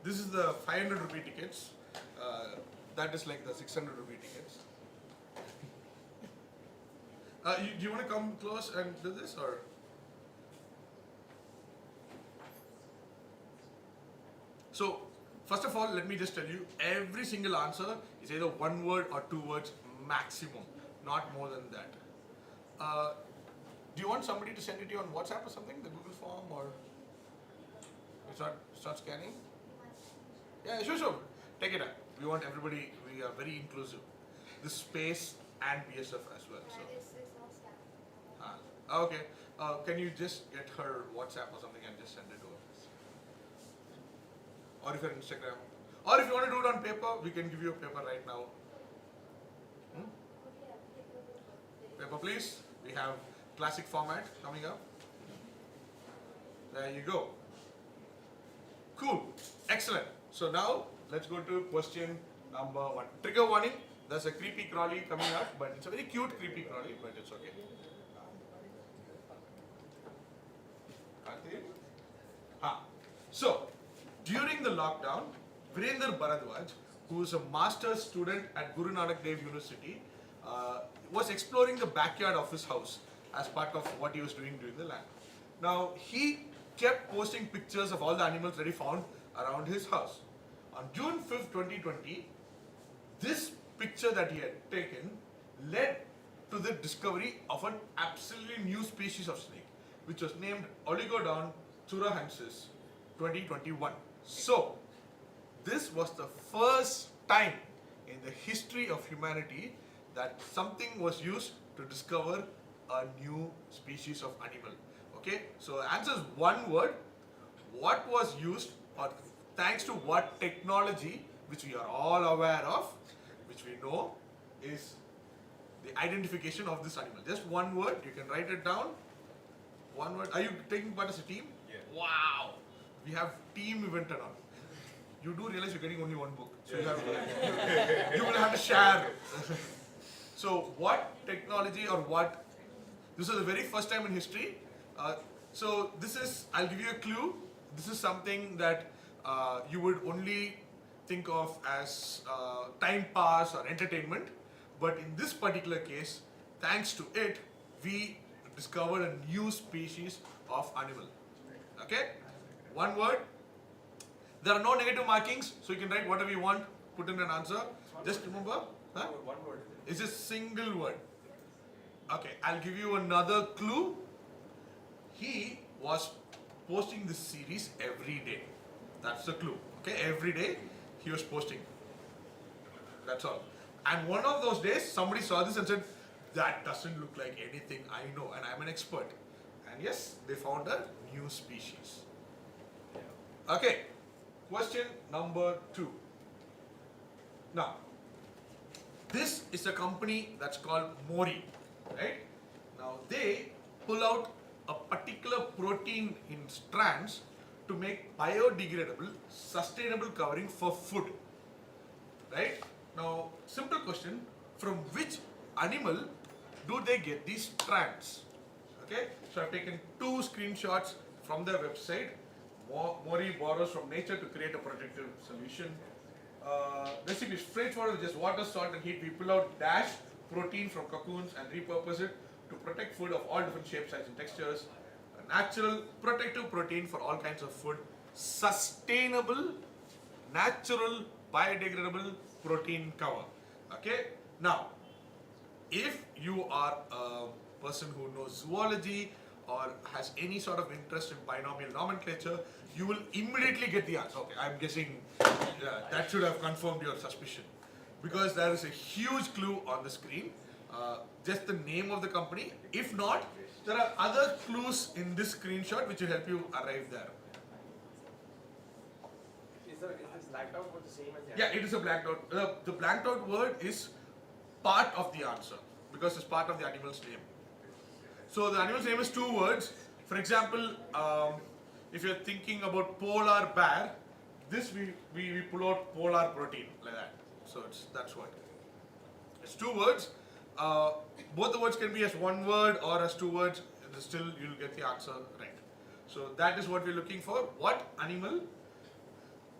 this is the 500 rupee tickets. That is like the 600 rupee tickets. Do you want to come close and do this or? So, first of all, let me just tell you, every single answer is either one word or two words maximum, not more than that. Do you want somebody to send it to you on WhatsApp or something, the Google form, or start scanning? Yeah, sure. Take it up. We want everybody, we are very inclusive. This space and PSF as well. So. Okay. Can you just get her WhatsApp or something and just send it over? Or if you're Instagram. Or if you want to do it on paper, we can give you a paper right now. Paper please. We have classic format coming up. There you go. Cool. Excellent. So now let's go to question number 1. Trigger warning. There's a creepy crawly coming up, but it's a very cute creepy crawly, but it's okay. So, during the lockdown, Virender Bharadwaj, who is a master's student at Guru Nanak Dev University, was exploring the backyard of his house as part of what he was doing during the land. Now, he kept posting pictures of all the animals that he found around his house. On June 5th, 2020, this picture that he had taken led to the discovery of an absolutely new species of snake, which was named Oligodon turahensis 2021. So, this was the first time in the history of humanity that something was used to discover a new species of animal. Okay, so answer is one word. What was used, or thanks to what technology, which we are all aware of, which we know, is the identification of this animal. Just one word, you can write it down. One word. Are you taking part as a team? Yeah. Wow! We have team event and all. You do realize you're getting only one book. So Yeah. you will have to share. So what technology or what, this is the very first time in history. So this is, I'll give you a clue. This is something that you would only think of as time pass or entertainment. But in this particular case, thanks to it, we discovered a new species of animal. Okay? One word. There are no negative markings, so you can write whatever you want, put in an answer. Just remember, One word. it's a single word. Okay, I'll give you another clue. He was posting this series every day. That's the clue. Okay, every day he was posting. That's all. And one of those days, somebody saw this and said, that doesn't look like anything I know, and I'm an expert. And yes, they found a new species. Okay, question number 2. Now, this is a company that's called Mori, right? Now, they pull out a particular protein in strands to make biodegradable, sustainable covering for food, right? Now, simple question, from which animal do they get these strands? Okay, so I've taken 2 screenshots from their website. Mori borrows from nature to create a protective solution. Recipe is straightforward with just water, salt and heat. We pull out dash protein from cocoons and repurpose it to protect food of all different shapes, sizes and textures. A natural protective protein for all kinds of food. Sustainable, natural, biodegradable protein cover. Okay, now if you are a person who knows zoology or has any sort of interest in binomial nomenclature, you will immediately get the answer. Okay, I'm guessing that should have confirmed your suspicion, because there is a huge clue on the screen, just the name of the company. If not, there are other clues in this screenshot which will help you arrive there. Is this blacked out word the same as the Yeah, it is a blacked out. The blacked out word is part of the answer because it's part of the animal's name. So the animal's name is 2 words. For example, if you're thinking about polar bear, this we pull out polar protein like that. So that's what. It's 2 words. Both the words can be as 1 word or as 2 words. Still, you'll get the answer right. So that is what we're looking for. What animal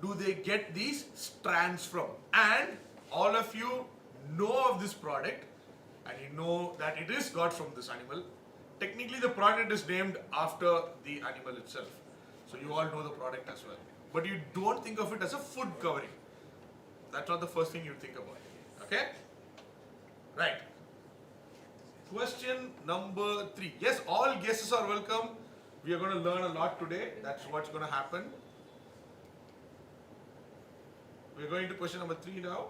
do they get these strands from? And all of you know of this product and you know that it is got from this animal. Technically the product is named after the animal itself. So you all know the product as well. But you don't think of it as a food covering. That's not the first thing you think about. Okay? Right. Question number 3. Yes, all guesses are welcome. We are going to learn a lot today. That's what's going to happen. We're going to question number 3 now.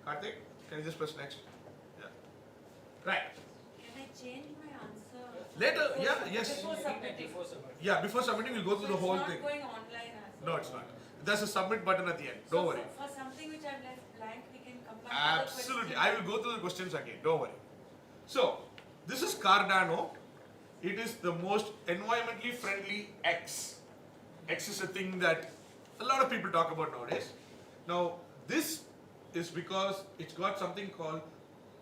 Karthik, can you just press next? Yeah. Right. Can I change my answer? Later, yeah, yes. Before submitting. Yeah, before submitting, we'll go through the whole It's thing. not going online as No, it's not. There's a submit button at the end. So Don't worry. For something which I've left blank, we can combine Absolutely. I will go through the questions again. Don't worry. So, this is Cardano. It is the most environmentally friendly X. X is a thing that a lot of people talk about nowadays. Now, this is because it's got something called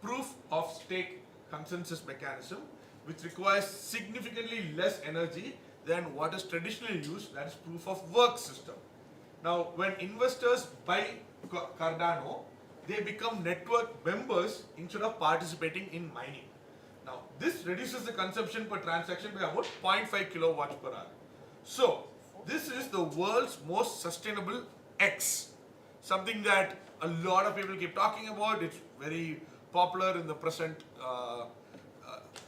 proof of stake consensus mechanism, which requires significantly less energy than what is traditionally used, that is proof of work system. Now, when investors buy Cardano, they become network members instead of participating in mining. Now, this reduces the consumption per transaction by about 0.5 kilowatts per hour. So, this is the world's most sustainable X. Something that a lot of people keep talking about. It's very popular in the present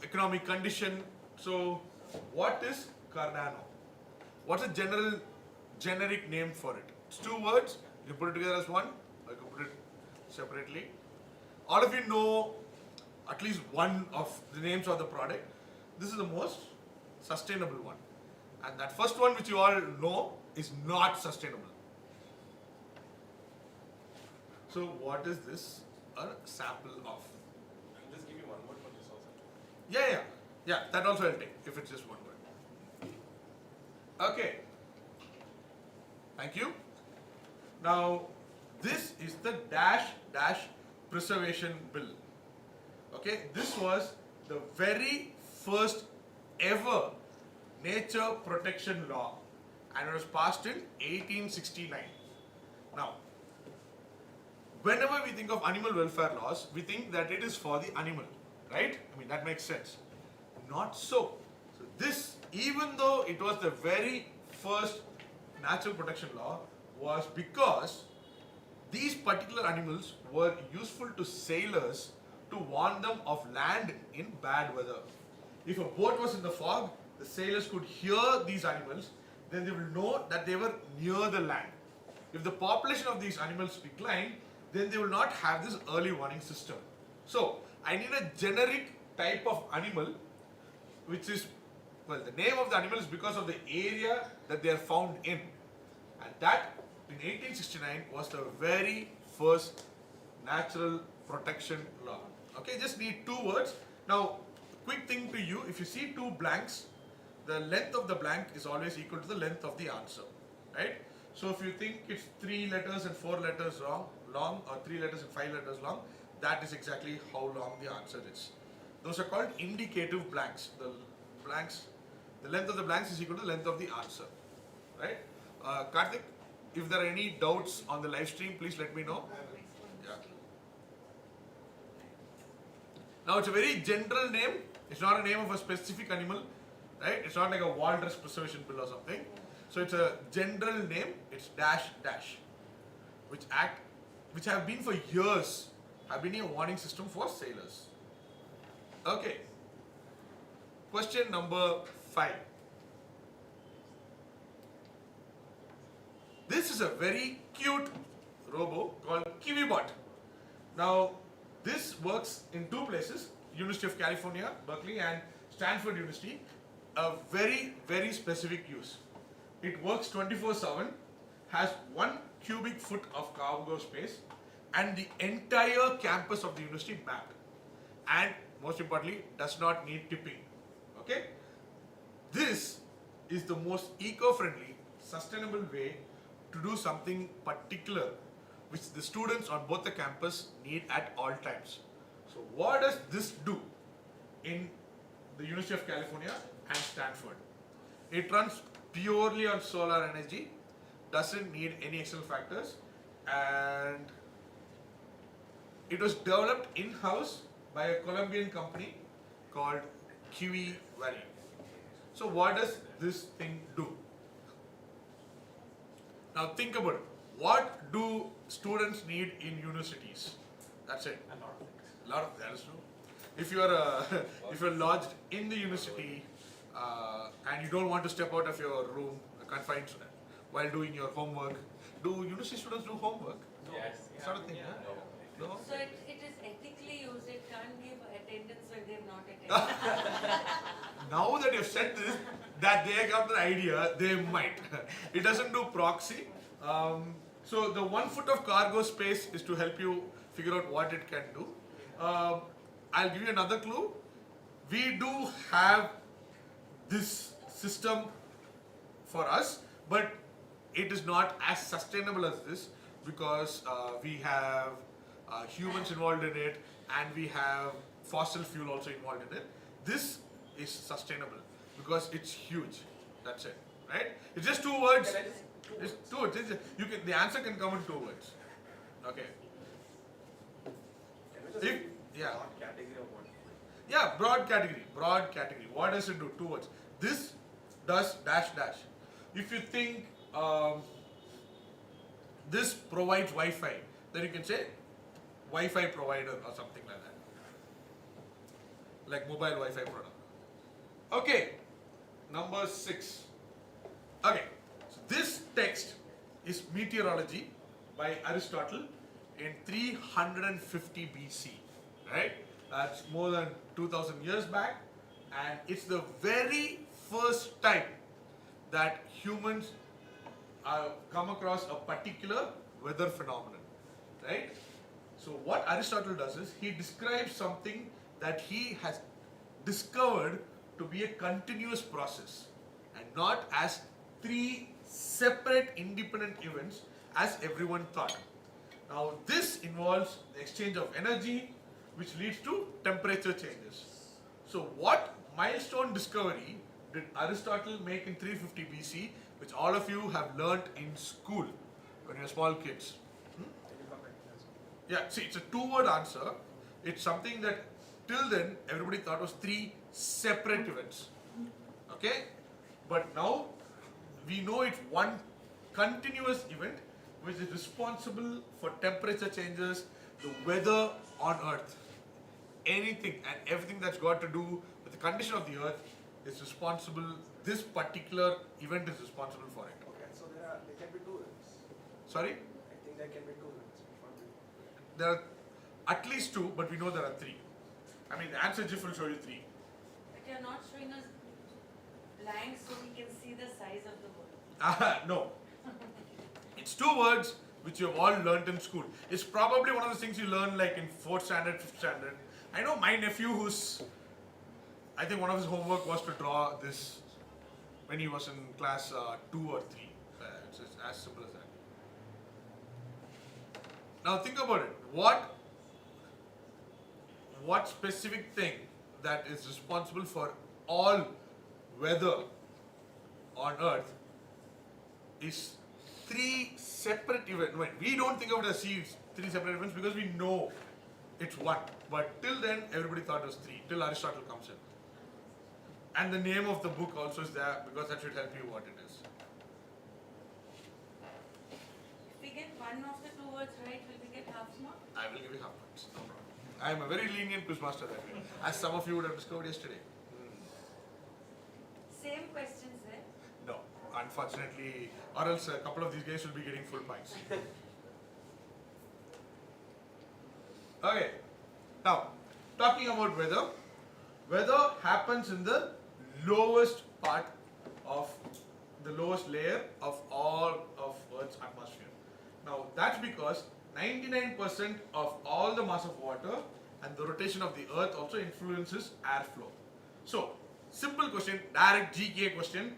economic condition. So, what is Cardano? What's a generic name for it? It's 2 words. You can put it together as one, or you can put it separately. All of you know at least one of the names of the product. This is the most sustainable one. And that first one, which you all know, is not sustainable. So what is this a sample of? I'll just give you one word for this also. Yeah, that also I'll take, if it's just one word. Okay. Thank you. Now, this is the dash preservation bill. Okay, this was the very first ever nature protection law, and it was passed in 1869. Now, whenever we think of animal welfare laws, we think that it is for the animal, right? I mean, that makes sense. Not so. So this, even though it was the very first natural protection law, was because these particular animals were useful to sailors to warn them of land in bad weather. If a boat was in the fog, the sailors could hear these animals, then they will know that they were near the land. If the population of these animals declined, then they will not have this early warning system. So, I need a generic type of animal, which is, well, the name of the animal is because of the area that they are found in. And that, in 1869, was the very first natural protection law. Okay, just need 2 words. Now, quick thing to you, if you see 2 blanks, the length of the blank is always equal to the length of the answer, right? So if you think it's 3 letters and 4 letters long, or 3 letters and 5 letters long, that is exactly how long the answer is. Those are called indicative blanks. The length of the blanks is equal to the length of the answer, right? Karthik, if there are any doubts on the live stream, please let me know. Yeah. Now it's a very general name. It's not a name of a specific animal, right? It's not like a walrus preservation bill or something. So it's a general name. It's dash, which have been for years, have been a warning system for sailors. Okay. Question number 5. This is a very cute robo called KiwiBot. Now, this works in 2 places, University of California, Berkeley, and Stanford University. A very, very specific use. It works 24/7, has 1 cubic foot of cargo space, and the entire campus of the university mapped. And most importantly, does not need tipping. Okay? This is the most eco-friendly, sustainable way to do something particular which the students on both the campus need at all times. So what does this do in the University of California and Stanford? It runs purely on solar energy. doesn't need any external factors, and it was developed in-house by a Colombian company called Kiwi Valley. So what does this thing do? Now think about it. What do students need in universities? That's it. A lot of things. That is true. If you are if you're lodged in the university and you don't want to step out of your room, confined while doing your homework, do university students do homework? Yes. Sort of thing, Yeah. huh? No. So it is ethically used, it can't give attendance when they're not attending. Now that you've said this, that they got the idea, they might. It doesn't do proxy. So the 1 foot of cargo space is to help you figure out what it can do. I'll give you another clue. We do have this system for us, but it is not as sustainable as this because we have humans involved in it and we have fossil fuel also involved in it. This is sustainable because it's huge. That's it, right? It's just 2 words. Can I just It's 2 words. You can. The answer can come in 2 words. Okay. Can we just If- give yeah. broad category of what? Yeah, broad category. Broad category. What does it do? 2 words. This does dash dash. If you think this provides Wi-Fi, then you can say Wi-Fi provider or something like that. Like mobile Wi-Fi product. Okay, number 6. Okay, so this text is Meteorology by Aristotle in 350 BC, right? That's more than 2000 years back, and it's the very first time that humans come across a particular weather phenomenon, right? So what Aristotle does is he describes something that he has discovered to be a continuous process and not as 3 separate independent events as everyone thought. Now this involves the exchange of energy which leads to temperature changes. So what milestone discovery did Aristotle make in 350 BC which all of you have learnt in school when you were small kids? Can you come back to this? Yeah, see, it's a 2-word answer. It's something that till then everybody thought was 3 separate events. Okay? But now we know it's one continuous event which is responsible for temperature changes, the weather on Earth. Anything and everything that's got to do with the condition of the Earth is responsible. This particular event is responsible for it. Okay, so there can be 2 events. Sorry? I think there can be 2 events. Which one will be? There are at least 2, but we know there are 3. I mean, the answer GIF will show you 3. But you're not showing us blank so we can see the size of the word. No. It's 2 words which you have all learnt in school. It's probably one of the things you learn like in 4th standard, 5th standard. I know my nephew I think one of his homework was to draw this when he was in class 2 or 3. It's just as simple as that. Now think about it. What specific thing that is responsible for all weather on Earth is 3 separate events? We don't think of it as 3 separate events because we know it's 1. But till then, everybody thought it was 3, till Aristotle comes in. And the name of the book also is there because that should help you what it is. If we get one of the 2 words right, will we get half mark? I will give you half points, no problem. I am a very lenient quizmaster that way, as some of you would have discovered yesterday. Same questions there. No, unfortunately, or else a couple of these guys will be getting full points. Okay, now talking about weather. Weather happens in the lowest part of the lowest layer of all of Earth's atmosphere. Now that's because 99% of all the mass of water and the rotation of the Earth also influences airflow. So, simple question, direct GK question.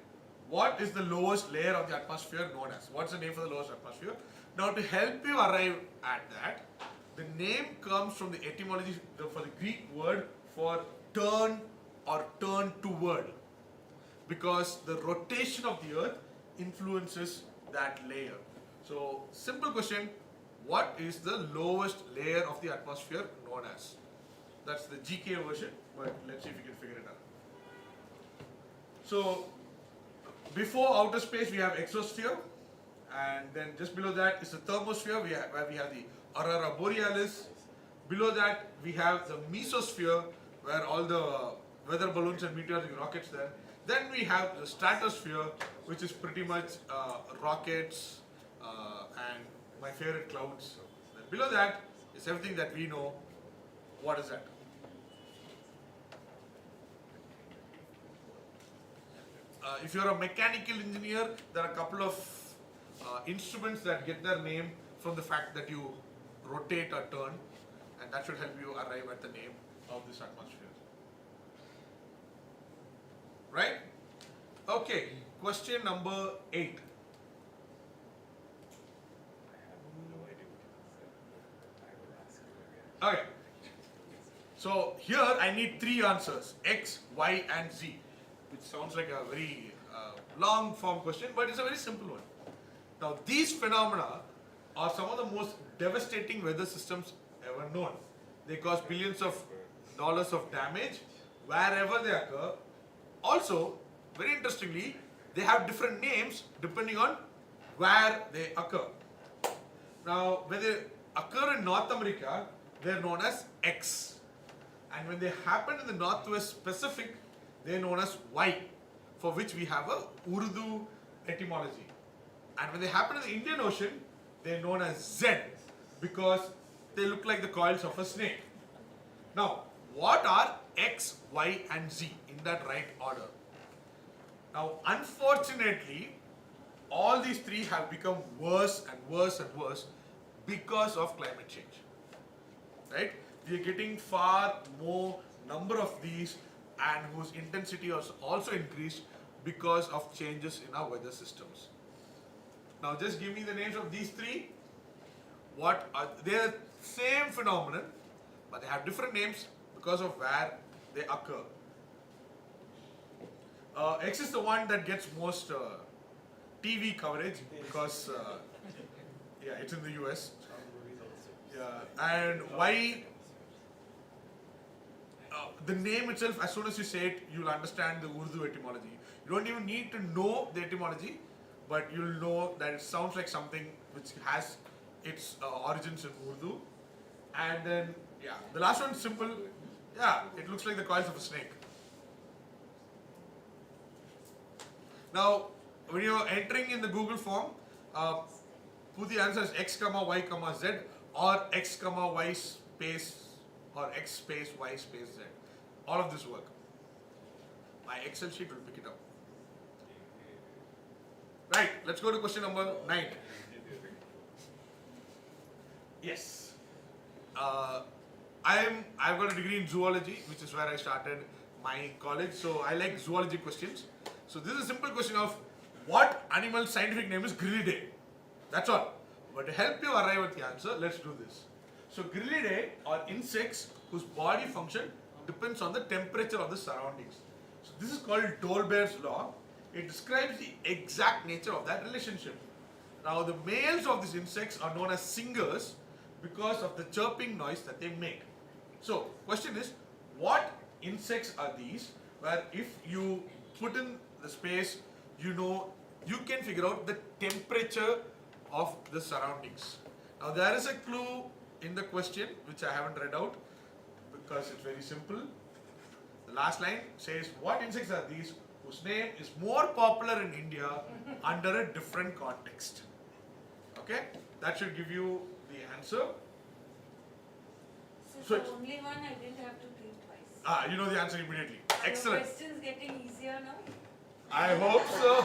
What is the lowest layer of the atmosphere known as? What's the name for the lowest atmosphere? Now to help you arrive at that, the name comes from the etymology for the Greek word for turn or turn toward, because the rotation of the Earth influences that layer. So simple question, what is the lowest layer of the atmosphere known as? That's the GK version, but let's see if we can figure it out. So before outer space we have exosphere, and then just below that is the thermosphere where we have the aurora borealis. Below that we have the mesosphere where all the weather balloons and meteoric rockets there. Then we have the stratosphere, which is pretty much rockets and my favorite clouds. Then below that is everything that we know. What is that? If you're a mechanical engineer, there are a couple of instruments that get their name from the fact that you rotate or turn, and that should help you arrive at the name of this atmosphere. Right? Okay, question number 8. Okay. So here I need 3 answers, X, Y and Z, which sounds like a very long form question, but it's a very simple one. Now these phenomena are some of the most devastating weather systems ever known. They cause billions of dollars of damage wherever they occur. Also, very interestingly, they have different names depending on where they occur. Now, when they occur in North America, they are known as X. And when they happen in the Northwest Pacific, they are known as Y, for which we have a Urdu etymology. And when they happen in the Indian Ocean, they are known as Z, because they look like the coils of a snake. Now, what are X, Y and Z in that right order? Now, unfortunately, all these 3 have become worse and worse and worse because of climate change. Right? We are getting far more number of these, and whose intensity has also increased because of changes in our weather systems. Now, just give me the names of these 3. What are they? Are same phenomenon, but they have different names because of where they occur. X is the one that gets most TV coverage because yeah, it's in the US. Yeah, and Y, the name itself, as soon as you say it, you'll understand the Urdu etymology. You don't even need to know the etymology, but you'll know that it sounds like something which has its origins in Urdu. And then, yeah, the last one's simple. Yeah, it looks like the coils of a snake. Now, when you're entering in the Google form, put the answer as X, Y, Z, or X, Y space, or X space, Y space, Z. All of this work. My Excel sheet will pick it up. Right, let's go to question number 9. Yes. I've got a degree in zoology, which is where I started my college. So I like zoology questions. So this is a simple question of what animal's scientific name is Grillidae. That's all. But to help you arrive at the answer, let's do this. So Grillidae are insects whose body function depends on the temperature of the surroundings. So this is called Dolbear's law. It describes the exact nature of that relationship. Now the males of these insects are known as singers because of the chirping noise that they make. So question is, what insects are these where if you put in the space, you can figure out the temperature of the surroundings. Now there is a clue in the question which I haven't read out because it's very simple. The last line says, what insects are these whose name is more popular in India under a different context? Okay, that should give you the answer. So the only one I didn't have to think twice. You know the answer immediately. Are Excellent. the questions getting easier now? I hope so.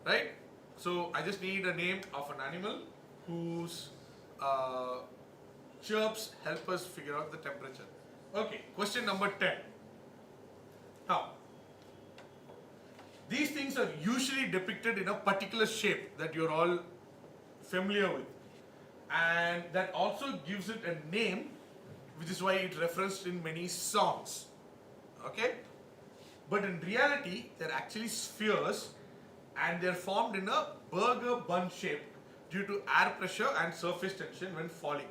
Right? So I just need a name of an animal whose chirps help us figure out the temperature. Okay, question number 10. Now, these things are usually depicted in a particular shape that you're all familiar with, and that also gives it a name, which is why it's referenced in many songs. Okay? But in reality, they're actually spheres and they're formed in a burger bun shape due to air pressure and surface tension when falling.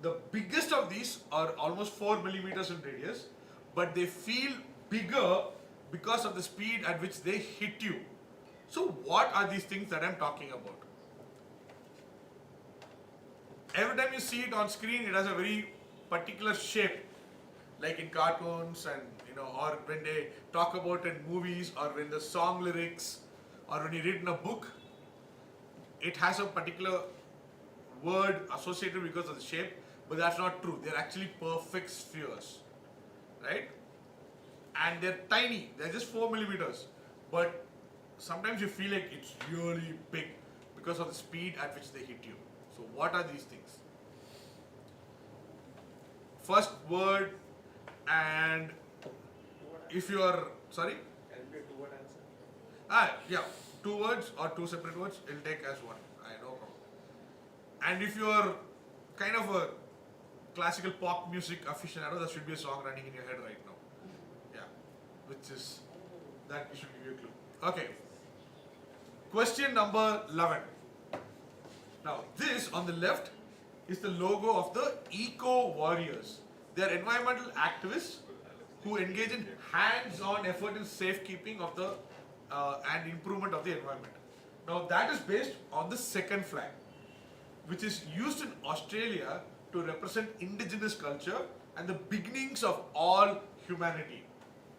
The biggest of these are almost 4 millimeters in radius, but they feel bigger because of the speed at which they hit you. So, what are these things that I'm talking about? Every time you see it on screen, it has a very particular shape, like in cartoons, and or when they talk about it in movies, or when the song lyrics, or when you read in a book, it has a particular word associated because of the shape, but that's not true. They're actually perfect spheres, right? And they're tiny. They're just 4 millimeters, but sometimes you feel like it's really big because of the speed at which they hit you. So what are these things? First word, and if you are sorry, Can it be a two-word answer? yeah, 2 words or 2 separate words, it'll take as one. I know. And if you are kind of a classical pop music aficionado, there should be a song running in your head right now. Yeah, which is that should give you a clue. Okay. Question number 11. Now, this on the left is the logo of the Eco Warriors. They are environmental activists who engage in hands-on effort in safekeeping of the and improvement of the environment. Now, that is based on the second flag, which is used in Australia to represent indigenous culture and the beginnings of all humanity.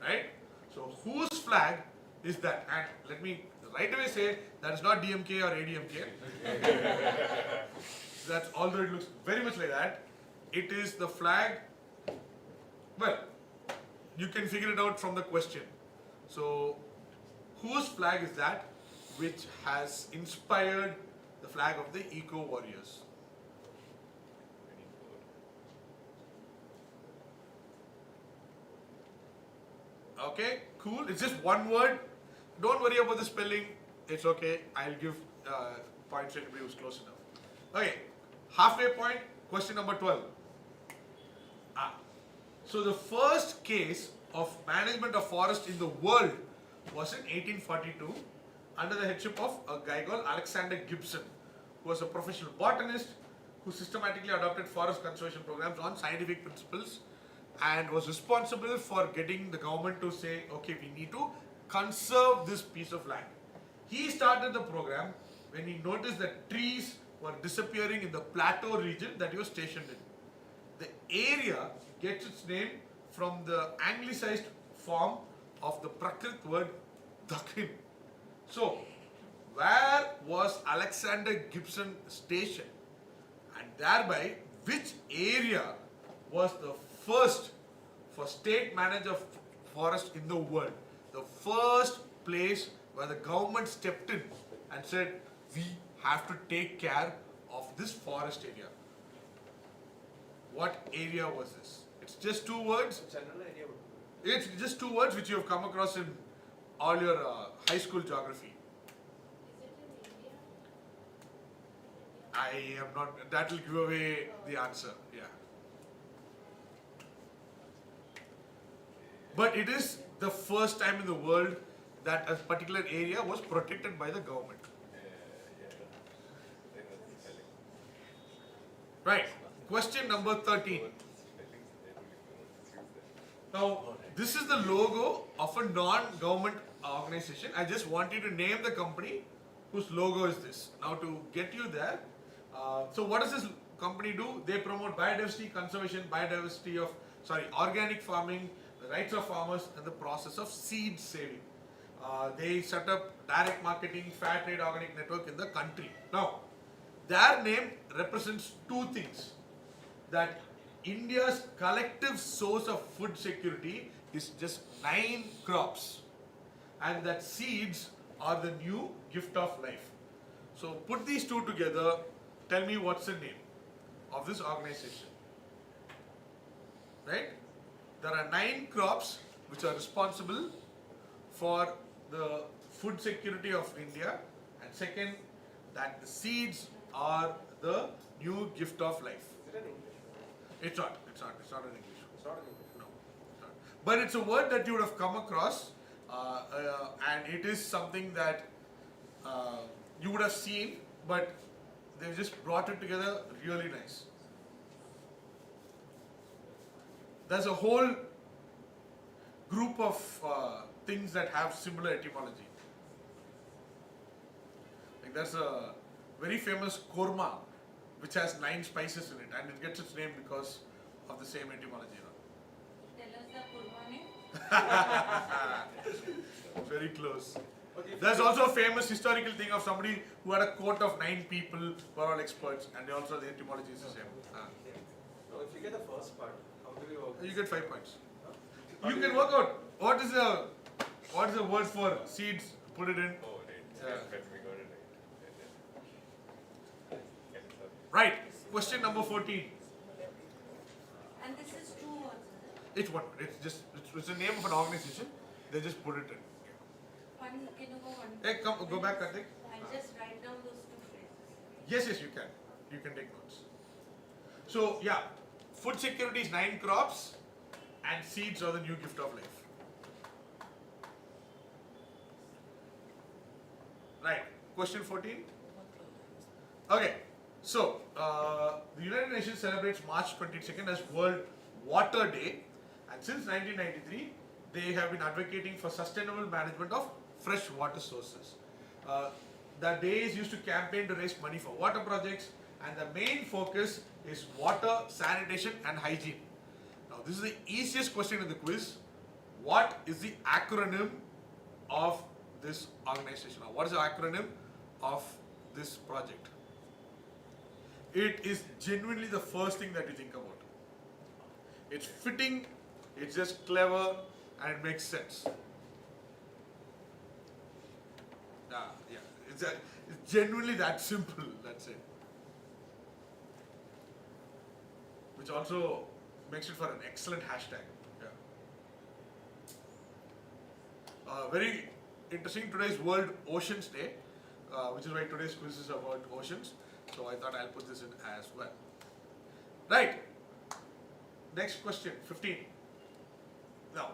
Right? So, whose flag is that? And let me right away say that is not DMK or ADMK. That's although it looks very much like that, it is the flag. Well, you can figure it out from the question. So, whose flag is that which has inspired the flag of the Eco Warriors? Okay, cool. It's just one word. Don't worry about the spelling. It's okay. I'll give points to anybody who's close enough. Okay, halfway point. Question number 12. So the first case of management of forest in the world was in 1842 under the headship of a guy called Alexander Gibson, who was a professional botanist who systematically adopted forest conservation programs on scientific principles and was responsible for getting the government to say, okay, we need to conserve this piece of land. He started the program when he noticed that trees were disappearing in the plateau region that he was stationed in. The area gets its name from the anglicized form of the Prakrit word Dakhin. So, where was Alexander Gibson stationed? And thereby, which area was the first for state manager of forest in the world? The first place where the government stepped in and said, we have to take care of this forest area. What area was this? It's just 2 words. General idea would be. It's just 2 words which you have come across in all your high school geography. Is it in India? I am not, that will give away the answer, yeah. But it is the first time in the world that a particular area was protected by the government. Right, question number 13. Now, this is the logo of a non-government organization. I just want you to name the company whose logo is this. Now, to get you there, so what does this company do? They promote biodiversity conservation, organic farming, the rights of farmers, and the process of seed saving. They set up direct marketing, fair trade organic network in the country. Now, their name represents 2 things. That India's collective source of food security is just 9 crops, and that seeds are the new gift of life. So put these 2 together, tell me what's the name of this organization. Right? There are 9 crops which are responsible for the food security of India, and second, that the seeds are the new gift of life. Is it in English? It's not in English. It's not in English. No, it's not. But it's a word that you would have come across, and it is something that you would have seen, but they've just brought it together really nice. There's a whole group of things that have similar etymology. Like there's a very famous korma which has 9 spices in it, and it gets its name because of the same etymology. Tell us the kurma name. Very close. Okay, if There's you also a famous historical thing of somebody who had a court of 9 people who are all experts, and they also the etymology is the same. Now, if you get the first part, how do we work? You get 5 points. How You do can we- work out what is the word for seeds. Put it in. Oh, right. Yeah. But we got it right. Right. Question number 14. And this is 2 words, is it? It's one. It's the name of an organization. They just put it in. One, can you go one? Hey, come go back, Karthik. I'll just write down those 2 phrases. Yes, you can. You can take notes. So yeah, food security is 9 crops, and seeds are the new gift of life. Right. Question 14. Okay. So the United Nations celebrates March 22nd as World Water Day, and since 1993, they have been advocating for sustainable management of fresh water sources. The day is used to campaign to raise money for water projects, and the main focus is water, sanitation, and hygiene. Now, this is the easiest question in the quiz. What is the acronym of this organization? Now, what is the acronym of this project? It is genuinely the first thing that you think about. It's fitting, it's just clever, and it makes sense. Yeah, it's genuinely that simple, that's it. Which also makes it for an excellent hashtag. Yeah. Very interesting, today is World Oceans Day, which is why today's quiz is about oceans. So I thought I'll put this in as well. Right. Next question, 15. Now,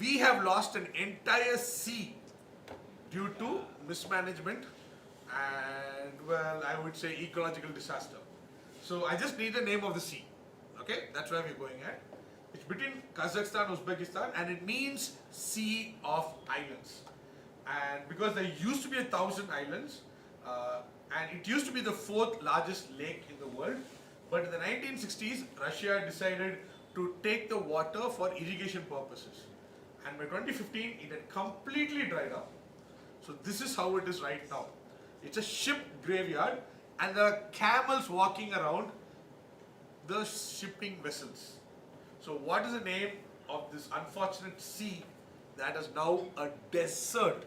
we have lost an entire sea due to mismanagement and, well, I would say ecological disaster. So I just need the name of the sea. Okay, that's where we're going at. It's between Kazakhstan, Uzbekistan, and it means Sea of Islands. And because there used to be 1,000 islands, and it used to be the 4th largest lake in the world, but in the 1960s, Russia decided to take the water for irrigation purposes. And by 2015, it had completely dried up. So this is how it is right now. It's a ship graveyard, and there are camels walking around the shipping vessels. So what is the name of this unfortunate sea that is now a desert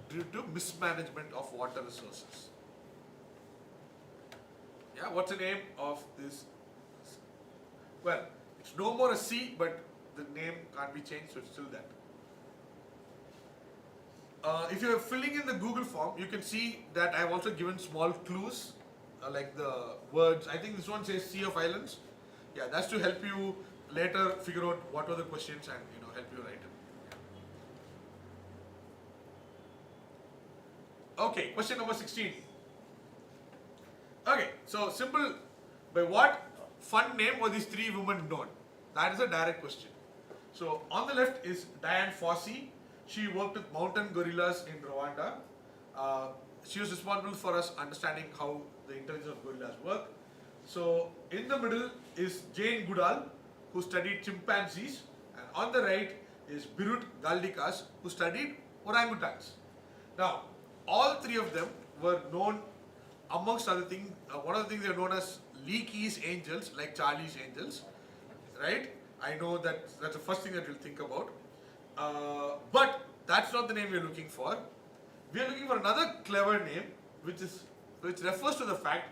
due to mismanagement of water resources? Yeah, what's the name of this? Well, it's no more a sea, but the name can't be changed, so it's still that. If you're filling in the Google form, you can see that I've also given small clues, like the words. I think this one says Sea of Islands. Yeah, that's to help you later figure out what were the questions and help you write it. Okay, question number 16. Okay, so simple. By what fun name were these 3 women known? That is a direct question. So on the left is Diane Fossey. She worked with mountain gorillas in Rwanda. She was responsible for us understanding how the intelligence of gorillas work. So in the middle is Jane Goodall, who studied chimpanzees, and on the right is Birut Galdikas, who studied orangutans. Now, all 3 of them were known, amongst other things, one of the things they are known as Leakey's angels, like Charlie's angels, right? I know that's the first thing that you'll think about. But that's not the name we're looking for. We are looking for another clever name, which refers to the fact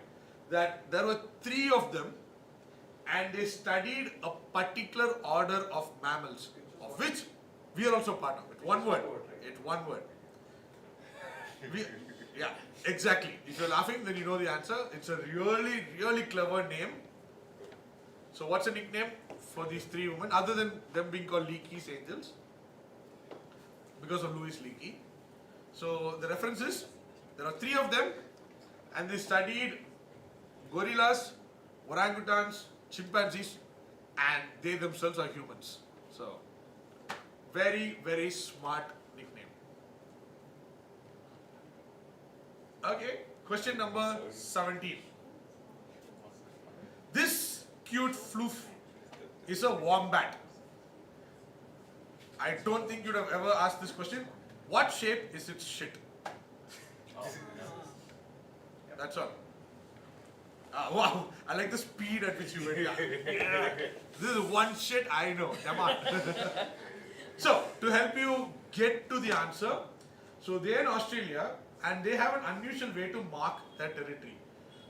that there were 3 of them, and they studied a particular order of mammals, of which we are also part of it. One word. It's one word. Yeah, exactly. If you're laughing, then you know the answer. It's a really, really clever name. So what's a nickname for these three women other than them being called Leakey's angels? Because of Louis Leakey. So the reference is, there are three of them and they studied gorillas, orangutans, chimpanzees, and they themselves are humans. So very, very smart nickname. Okay, question number 17. This cute floof is a wombat. I don't think you'd have ever asked this question. What shape is its shit? That's all. Wow, I like the speed at which you went. Yeah. This is one shit I know. Come on. So, to help you get to the answer, so they're in Australia and they have an unusual way to mark their territory.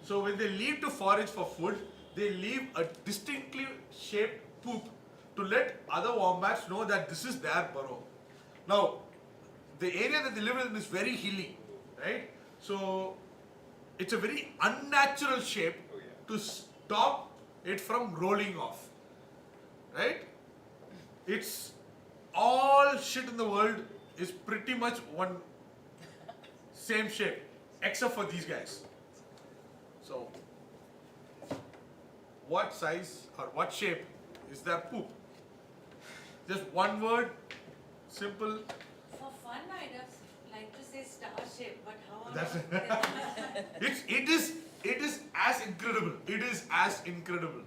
So, when they leave to forage for food, they leave a distinctly shaped poop to let other wombats know that this is their burrow. Now, the area that they live in is very hilly, right? So, it's a very unnatural shape to stop it from rolling off, right? It's all shit in the world is pretty much one same shape, except for these guys. So, what size or what shape is their poop? Just one word, simple. For fun, I'd have like to say star shape, but how on That's earth? it is as incredible. It is as incredible.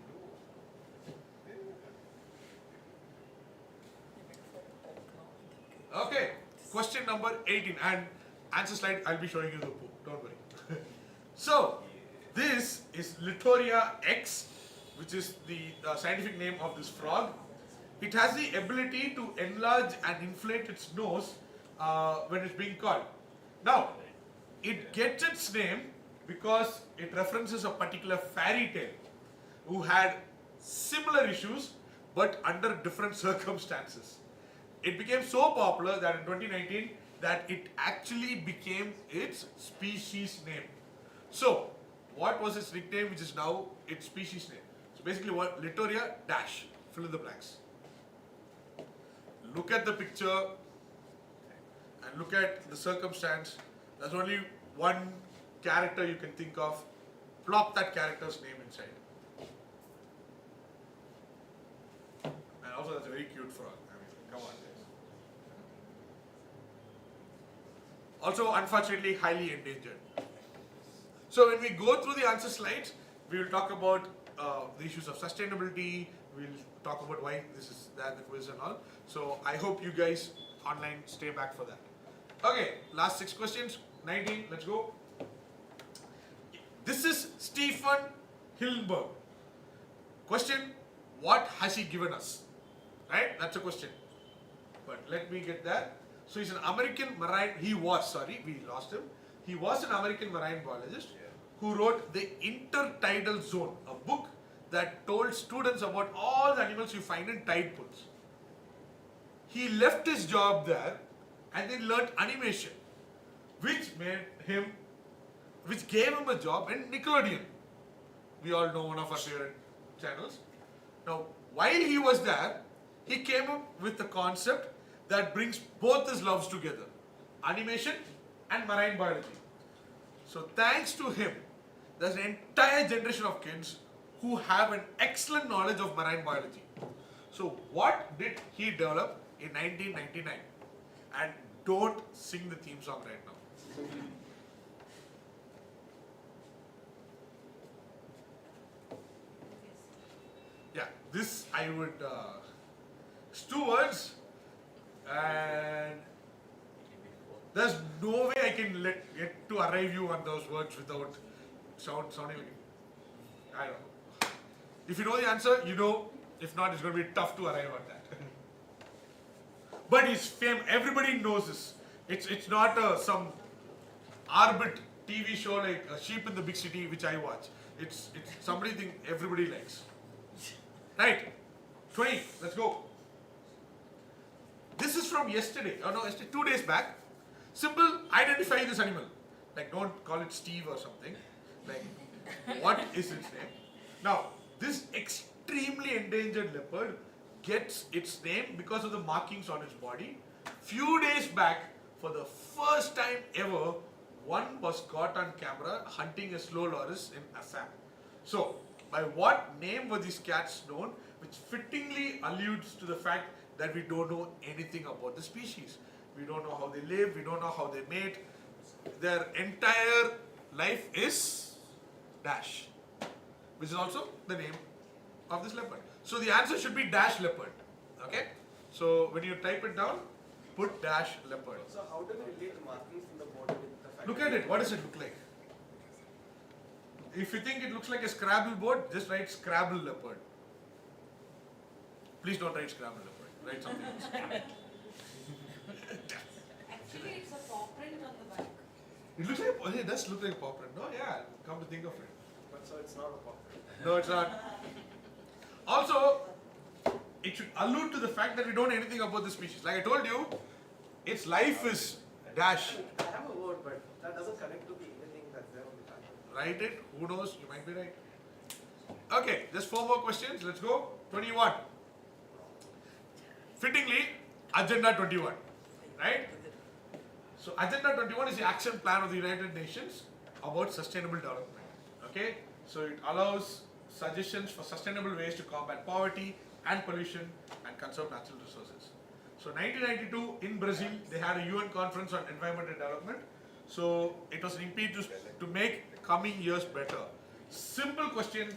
Okay, question number 18 and answer slide. I'll be showing you the poop. Don't worry. So this is Littoria X, which is the scientific name of this frog. It has the ability to enlarge and inflate its nose when it's being called. Now, it gets its name because it references a particular fairy tale who had similar issues but under different circumstances. It became so popular that in 2019 that it actually became its species name. So, what was its nickname which is now its species name? So basically what? Littoria dash, fill in the blanks. Look at the picture and look at the circumstance. There's only one character you can think of. Plop that character's name inside. And also that's a very cute frog. I mean, come on guys. Also unfortunately highly endangered. So when we go through the answer slides, we will talk about the issues of sustainability. We'll talk about why this is that, the quiz and all. So I hope you guys online stay back for that. Okay, last 6 questions. 19, let's go. This is Stephen Hillenberg. Question, what has he given us? Right, that's a question. But let me get that. So he's an American marine, we lost him. He was an American marine biologist who wrote The Intertidal Zone, a book that told students about all the animals you find in tide pools. He left his job there and then learned animation, which gave him a job in Nickelodeon. We all know one of our favorite channels. Now, while he was there, he came up with the concept that brings both his loves together, animation and marine biology. So thanks to him, there's an entire generation of kids who have an excellent knowledge of marine biology. So what did he develop in 1999? And don't sing the theme song right now. Yeah, this I would, it's 2 words and there's no way I can get to arrive you on those words without sounding like, I don't know. If you know the answer, you know. If not, it's going to be tough to arrive at that. But his fame, everybody knows this. It's not some Arbit TV show like a Sheep in the Big City, which I watch. It's somebody thing everybody likes. Right? 20. Let's go. This is from yesterday. Oh no, yesterday, 2 days back. Simple, identify this animal. Like, don't call it Steve or something. Like, what is its name? Now, this extremely extremely endangered leopard gets its name because of the markings on its body. Few days back, for the first time ever, one was caught on camera hunting a slow loris in Assam. So, by what name were these cats known, which fittingly alludes to the fact that we don't know anything about the species. We don't know how they live, we don't know how they mate. Their entire life is dash, which is also the name of this leopard. So the answer should be dash leopard. Okay? So when you type it down, put dash leopard. So how do we relate the markings in the body with the fact? Look at it. What does it look like? If you think it looks like a Scrabble board, just write Scrabble leopard. Please don't write Scrabble leopard. Write something else. Actually, it's a paw print on the back. It looks like, it does look like a paw print. No, yeah, come to think of it. But so it's not a pocket. No, it's not. Also, it should allude to the fact that we don't know anything about the species. Like I told you, its life is dash. I have a word, but that doesn't connect to the anything that's there on the packet. Write it. Who knows? You might be right. Okay, just 4 more questions. Let's go. 21. Fittingly, Agenda 21. Right? So, Agenda 21 is the action plan of the United Nations about sustainable development. Okay? So, it allows suggestions for sustainable ways to combat poverty and pollution and conserve natural resources. So, 1992 in Brazil, they had a UN conference on environment and development. So, it was an impetus to make coming years better. Simple question,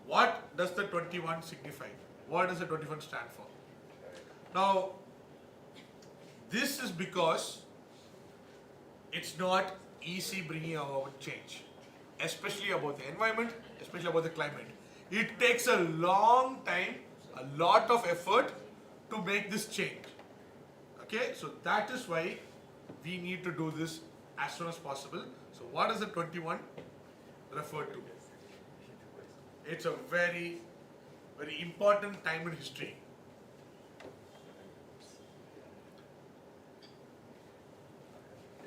what does the 21 signify? What does the 21 stand for? Now, this is because it's not easy bringing about change, especially about the environment, especially about the climate. It takes a long time, a lot of effort to make this change. Okay, so that is why we need to do this as soon as possible. So what does the 21 refer to? It's a very, very important time in history.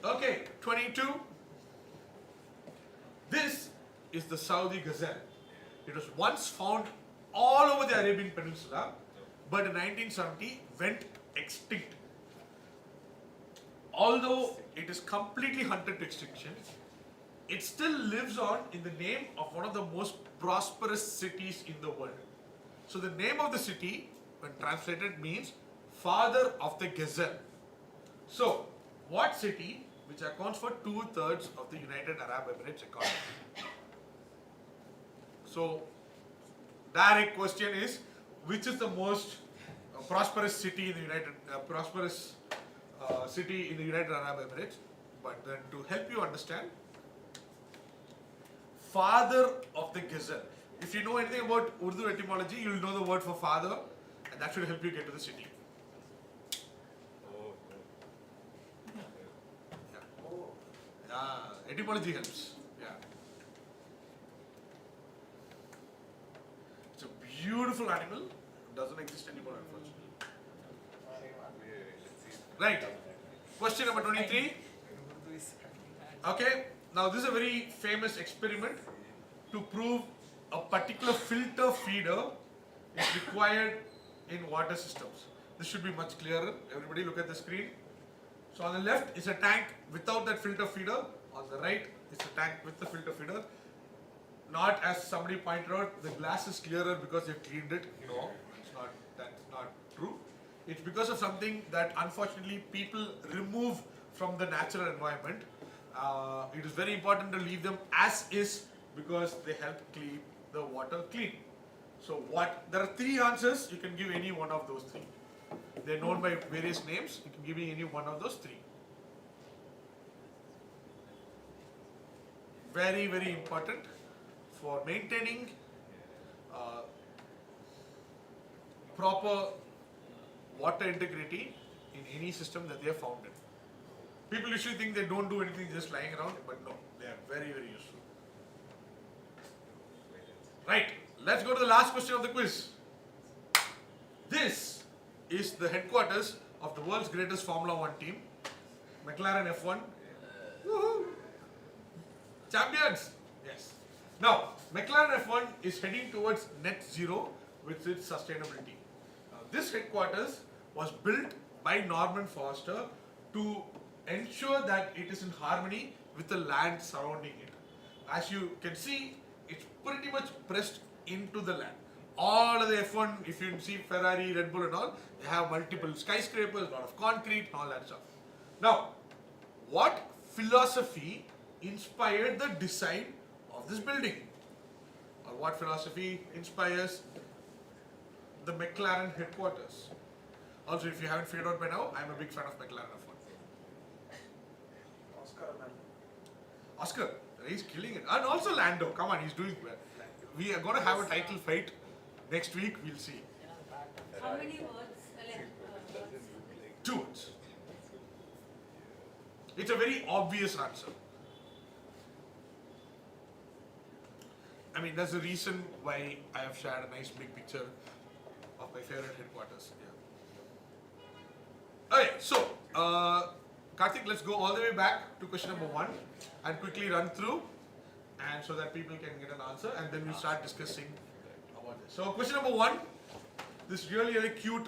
Okay, 22. This is the Saudi gazelle. It was once found all over the Arabian Peninsula, but in 1970 went extinct. Although it is completely hunted to extinction, it still lives on in the name of one of the most prosperous cities in the world. So the name of the city, when translated, means father of the gazelle. So, what city, which accounts for 2/3 of the United Arab Emirates economy? So, direct question is, which is the most prosperous city in the United Arab Emirates? But then to help you understand, father of the gazelle. If you know anything about Urdu etymology, you'll know the word for father, and that should help you get to the city. Etymology helps. Yeah. It's a beautiful animal. Doesn't exist anymore, unfortunately. Right. Question number 23. Okay. Now this is a very famous experiment to prove a particular filter feeder is required in water systems. This should be much clearer. Everybody look at the screen. So on the left is a tank without that filter feeder. On the right is a tank with the filter feeder. Not as somebody pointed out, the glass is clearer because they've cleaned it. No, it's not. That's not true. It's because of something that unfortunately people remove from the natural environment. It is very important to leave them as is because they help keep the water clean. So there are 3 answers. You can give any one of those 3. They're known by various names. You can give me any one of those 3. Very, very important for maintaining proper water integrity in any system that they are found in. People usually think they don't do anything just lying around, but no, they are very, very useful. Right, let's go to the last question of the quiz. This is the headquarters of the world's greatest Formula 1 team, McLaren F1. Woohoo! Champions! Yes. Now, McLaren F1 is heading towards net zero with its sustainability. This headquarters was built by Norman Foster to ensure that it is in harmony with the land surrounding it. As you can see, it's pretty much pressed into the land. All of the F1, if you see Ferrari, Red Bull and all, they have multiple skyscrapers, a lot of concrete, all that stuff. Now, what philosophy inspired the design of this building? Or what philosophy inspires the McLaren headquarters? Also, if you haven't figured out by now, I'm a big fan of McLaren F1. Oscar, man. Oscar, he's killing it. And also Lando, come on, he's doing well. We are going to have a title fight next week, we'll see. How many words? Words? 2 words. It's a very obvious answer. I mean, that's the reason why I have shared a nice big picture of my favorite headquarters. Yeah. Okay, so Karthik, let's go all the way back to question number 1 and quickly run through, and so that people can get an answer, and then we'll start discussing about this. So question number 1, this really cute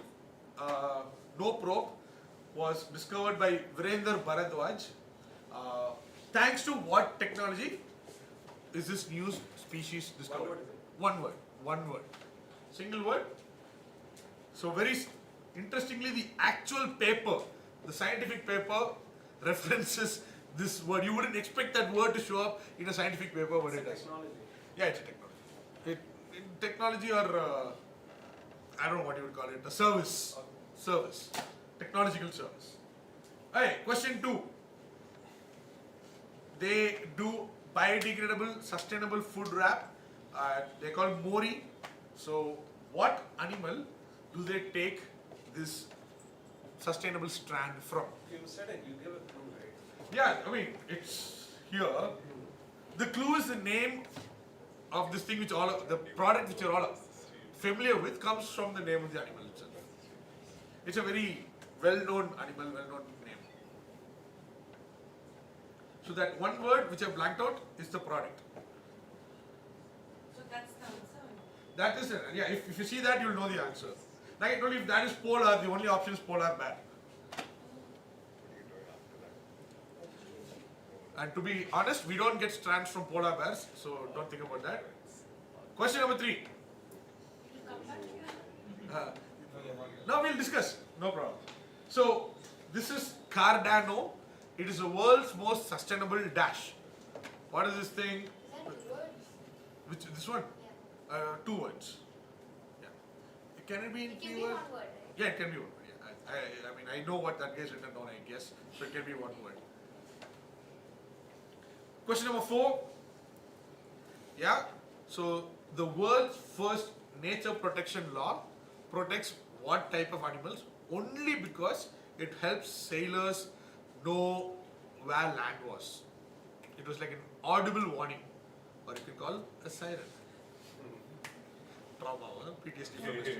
no probe was discovered by Virender Bharadwaj. Thanks to what technology is this new species discovered? One word is it? One word. Single word. So very interestingly, the actual paper, the scientific paper references this word. You wouldn't expect that word to show up in a scientific paper, but It's a it does. technology. Yeah, it's a technology. Technology or I don't know what you would call it, a service. Service. Technological service. Alright, question 2. They do biodegradable, sustainable food wrap. They call mori. So, what animal do they take this sustainable strand from? You said it, you gave a clue, right? Yeah, I mean, it's here. The clue is the name of this thing which the product which you're all familiar with comes from the name of the animal itself. It's a very well-known animal, well-known name. So that one word which I blanked out is the product. So that's the answer. That is it. Yeah, if you see that, you'll know the answer. Like I told you, if that is polar, the only option is polar bear. And to be honest, we don't get strands from polar bears, so don't think about that. Question number 3. It'll come back here. Now we'll discuss. No problem. So this is Cardano. It is the world's most sustainable dash. What is this thing? Is that words? Which this one? Yeah. 2 words. Yeah. Can it be in It can 3 be words? one word, right? Yeah, it can be one word. Yeah. I mean, I know what that gets written down, I guess. So it can be one word. Question number 4. Yeah. So the world's first nature protection law protects what type of animals? Only because it helps sailors know where land was. It was like an audible warning, or you can call a siren. Trauma, huh? PTSD from history.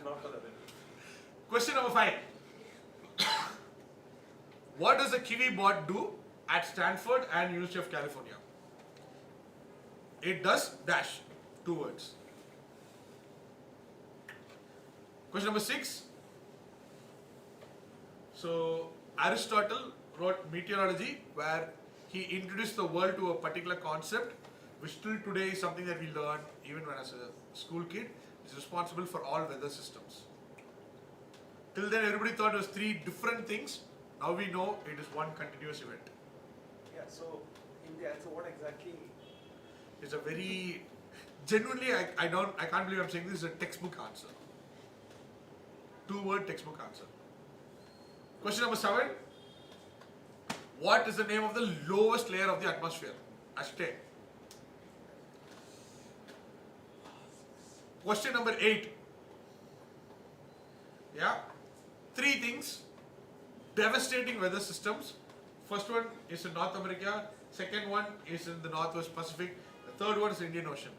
Not for the win. Question number 5. What does the Kiwi bot do at Stanford and University of California? It does dash. 2 words. Question number 6. So Aristotle wrote Meteorology, where he introduced the world to a particular concept, which till today is something that we learn even when as a school kid. Is responsible for all weather systems. Till then, everybody thought it was 3 different things. Now we know it is one continuous event. Yeah, so in the answer, what exactly? It's a very genuinely I can't believe I'm saying this is a textbook answer. 2-word textbook answer. Question number 7. What is the name of the lowest layer of the atmosphere? Ashte. Question number 8. Yeah. 3 things. Devastating weather systems. First one is in North America. Second one is in the Northwest Pacific. The third one is Indian Ocean.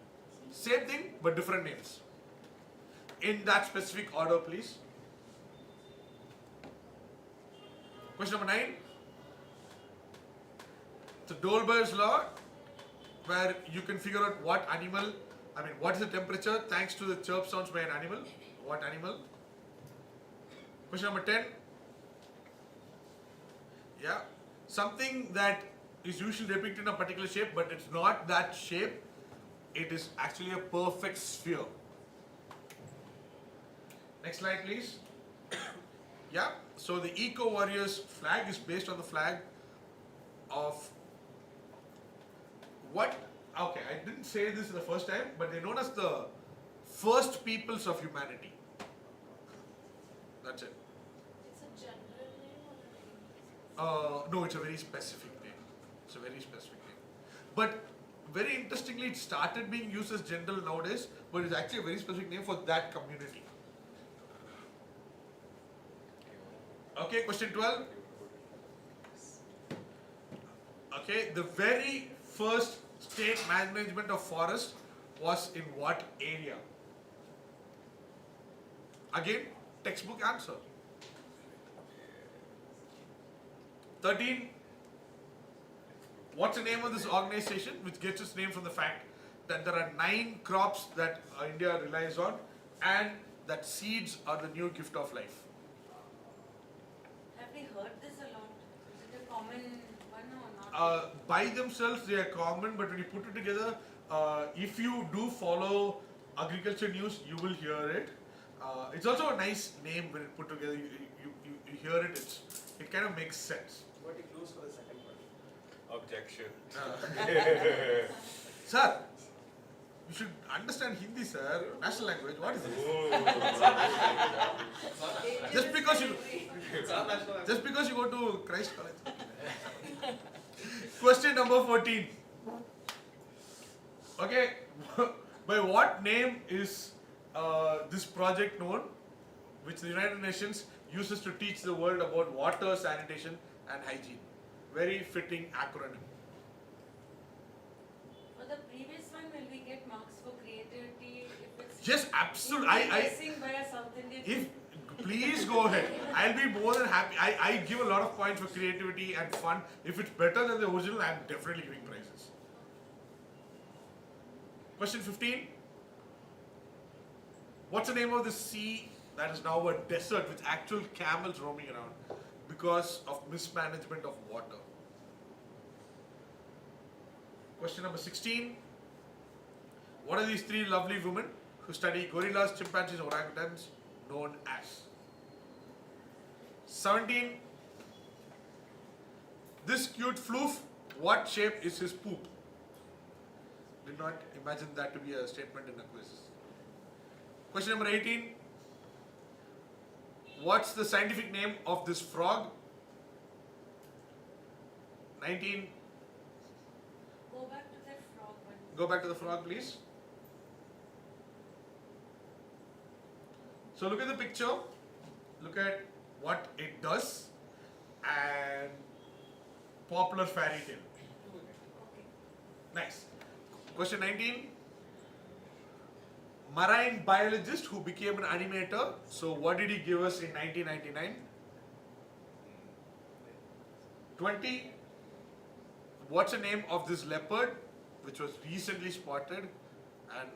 Same thing, but different names. In that specific order, please. Question number 9. The Dolbear's law where you can figure out what animal, what is the temperature thanks to the chirp sounds by an animal. What animal? Question number 10. Yeah, something that is usually depicted in a particular shape, but it's not that shape. It is actually a perfect sphere. Next slide, please. Yeah, so the Eco Warriors flag is based on the flag of what? Okay, I didn't say this the first time, but they're known as the first peoples of humanity. That's it. It's a general name or No, it's a very specific name. It's a very specific name. But very interestingly, it started being used as general nowadays, but it's actually a very specific name for that community. Okay, question 12. Okay, the very first state management of forest was in what area? Again, textbook answer. 13. What's the name of this organization which gets its name from the fact that there are 9 crops that India relies on and that seeds are the new gift of life? have we heard this a lot? Is it a common one or not? By themselves they are common, but when you put it together, if you do follow agriculture news, you will hear it. It's also a nice name when it put together. You hear it, it kind of makes sense. What are clues for the second one? Objection. Sir, you should understand Hindi, sir. National language. What is this? Just because you It's our national anthem. just because you go to Christ College. Question number 14. Okay, by what name is this project known, which the United Nations uses to teach the world about water, sanitation, and hygiene? Very fitting acronym. For the previous one, will we get marks for creativity if it's Yes, absolutely. guessing by a South Indian? If please go ahead. I'll be more than happy. I give a lot of points for creativity and fun. If it's better than the original, I'm definitely giving prizes. Question 15. What's the name of the sea that is now a desert with actual camels roaming around because of mismanagement of water? Question number 16. What are these 3 lovely women who study gorillas, chimpanzees, orangutans known as? 17. This cute floof, what shape is his poop? Did not imagine that to be a statement in a quiz. Question number 18. What's the scientific name of this frog? 19. Go back to that frog one. Go back to the frog, please. So look at the picture. Look at what it does and popular fairy tale. Okay. Nice. Question 19. Marine biologist who became an animator. So what did he give us in 1999? 20. What's the name of this leopard which was recently spotted, and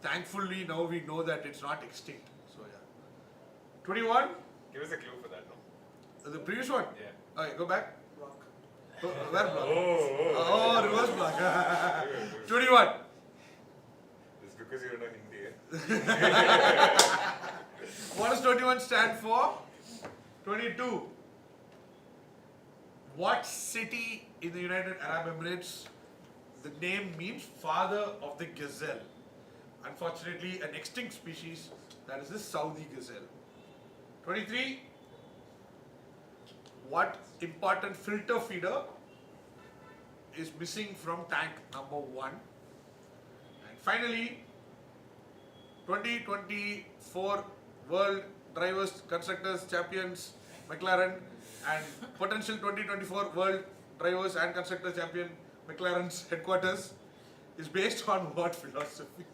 thankfully now we know that it's not extinct. So yeah. 21. Give us a clue for that, no? The previous one. Yeah. Okay, go back. Block. Where block? Oh, Oh, reverse block. 21. It's because you don't know Hindi. Eh? What does 21 stand for? 22. What city in the United Arab Emirates? The name means father of the gazelle. Unfortunately, an extinct species, that is the Saudi gazelle. 23. What important filter feeder is missing from tank number 1? And finally, 2024 World Drivers Constructors Champions McLaren and potential 2024 World Drivers and Constructors Champion McLaren's headquarters is based on what philosophy?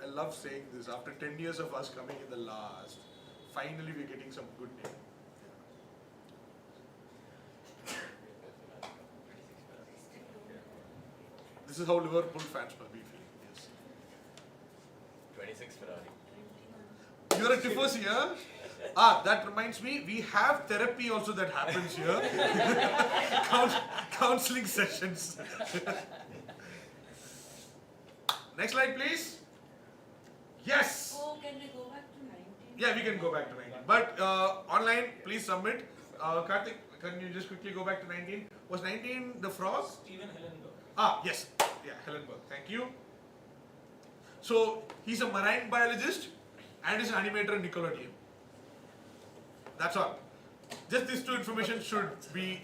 I love saying this. After 10 years of us coming in the last, finally we're getting some good name. This is how Liverpool fans must be feeling. Yes. 26 Ferrari. You're a tifosi, huh? Ah, that reminds me, we have therapy also that happens here. Counseling sessions. Next slide, please. Yes. Oh, can we go back to 19? Yeah, we can go back to 19. But online, please submit. Karthik, can you just quickly go back to 19? Was 19 the frog? Steven Hillenberg. Ah, yes. Yeah, Hellenberg. Thank you. So, he's a marine biologist and is an animator in Nickelodeon. That's all. Just these two information should be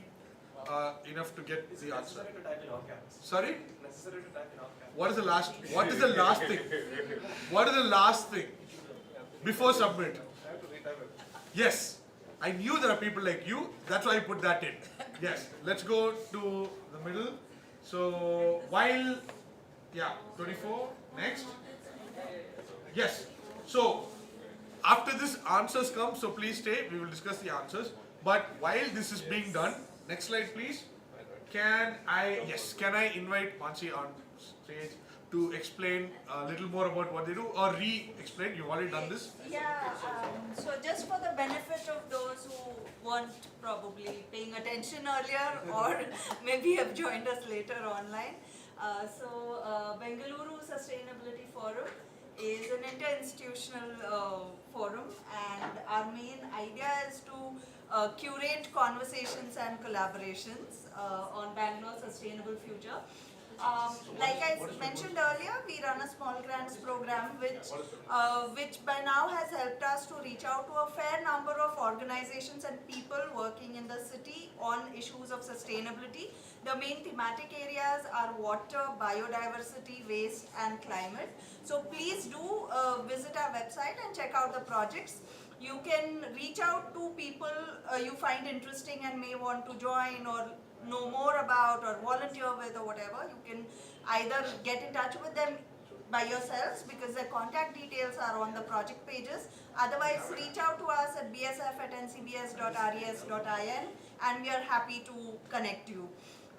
enough to get Is the it answer. necessary to type in all caps? Sorry? Necessary to type in all caps? What is the last thing? What is the last thing? Before submit. I have to retype it. Yes. I knew there are people like you. That's why I put that in. Yes. Let's go to the middle. So, while, yeah, 24. Next. Yes. So, after this answers come, so please stay. We will discuss the answers. But while this is being done, next slide please. Can I invite Mansi on stage to explain a little more about what they do, or re-explain? You've already done this. Yeah, so just for the benefit of those who weren't probably paying attention earlier or maybe have joined us later online. Bengaluru Sustainability Forum is an inter-institutional forum, and our main idea is to curate conversations and collaborations on Bangalore's sustainable future. Like I mentioned earlier, we run a small grants program which by now has helped us to reach out to a fair number of organizations and people working in the city on issues of sustainability. The main thematic areas are water, biodiversity, waste and climate. So please do visit our website and check out the projects. You can reach out to people you find interesting and may want to join or know more about or volunteer with or whatever. You can either get in touch with them by yourselves because their contact details are on the project pages. Otherwise, reach out to us at bsf@ncbs.res.in and we are happy to connect you.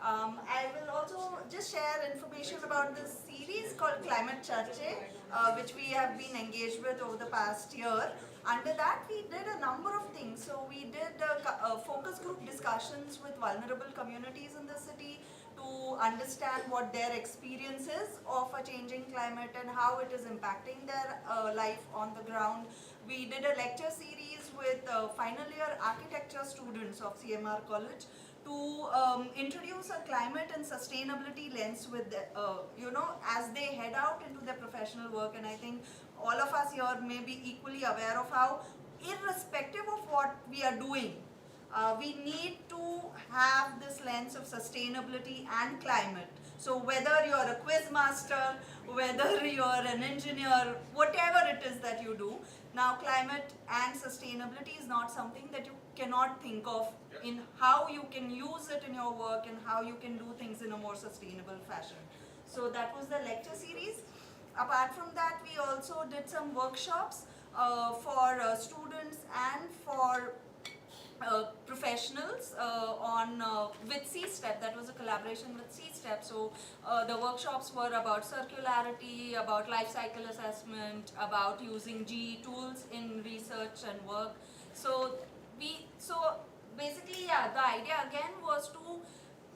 I will also just share information about this series called Climate Charche, which we have been engaged with over the past year. Under that, we did a number of things. So we did focus group discussions with vulnerable communities in the city to understand what their experience is of a changing climate and how it is impacting their life on the ground. We did a lecture series with final year architecture students of CMR College to introduce a climate and sustainability lens with as they head out into their professional work. And I think all of us here may be equally aware of how, irrespective of what we are doing, we need to have this lens of sustainability and climate. So whether you're a quiz master, whether you're an engineer, whatever it is that you do, now climate and sustainability is not something that you cannot think of in how you can use it in your work and how you can do things in a more sustainable fashion. So that was the lecture series. Apart from that, we also did some workshops for students and for professionals with C-STEP. That was a collaboration with C-STEP. So the workshops were about circularity, about life cycle assessment, about using GE tools in research and work. So basically, yeah, the idea again was to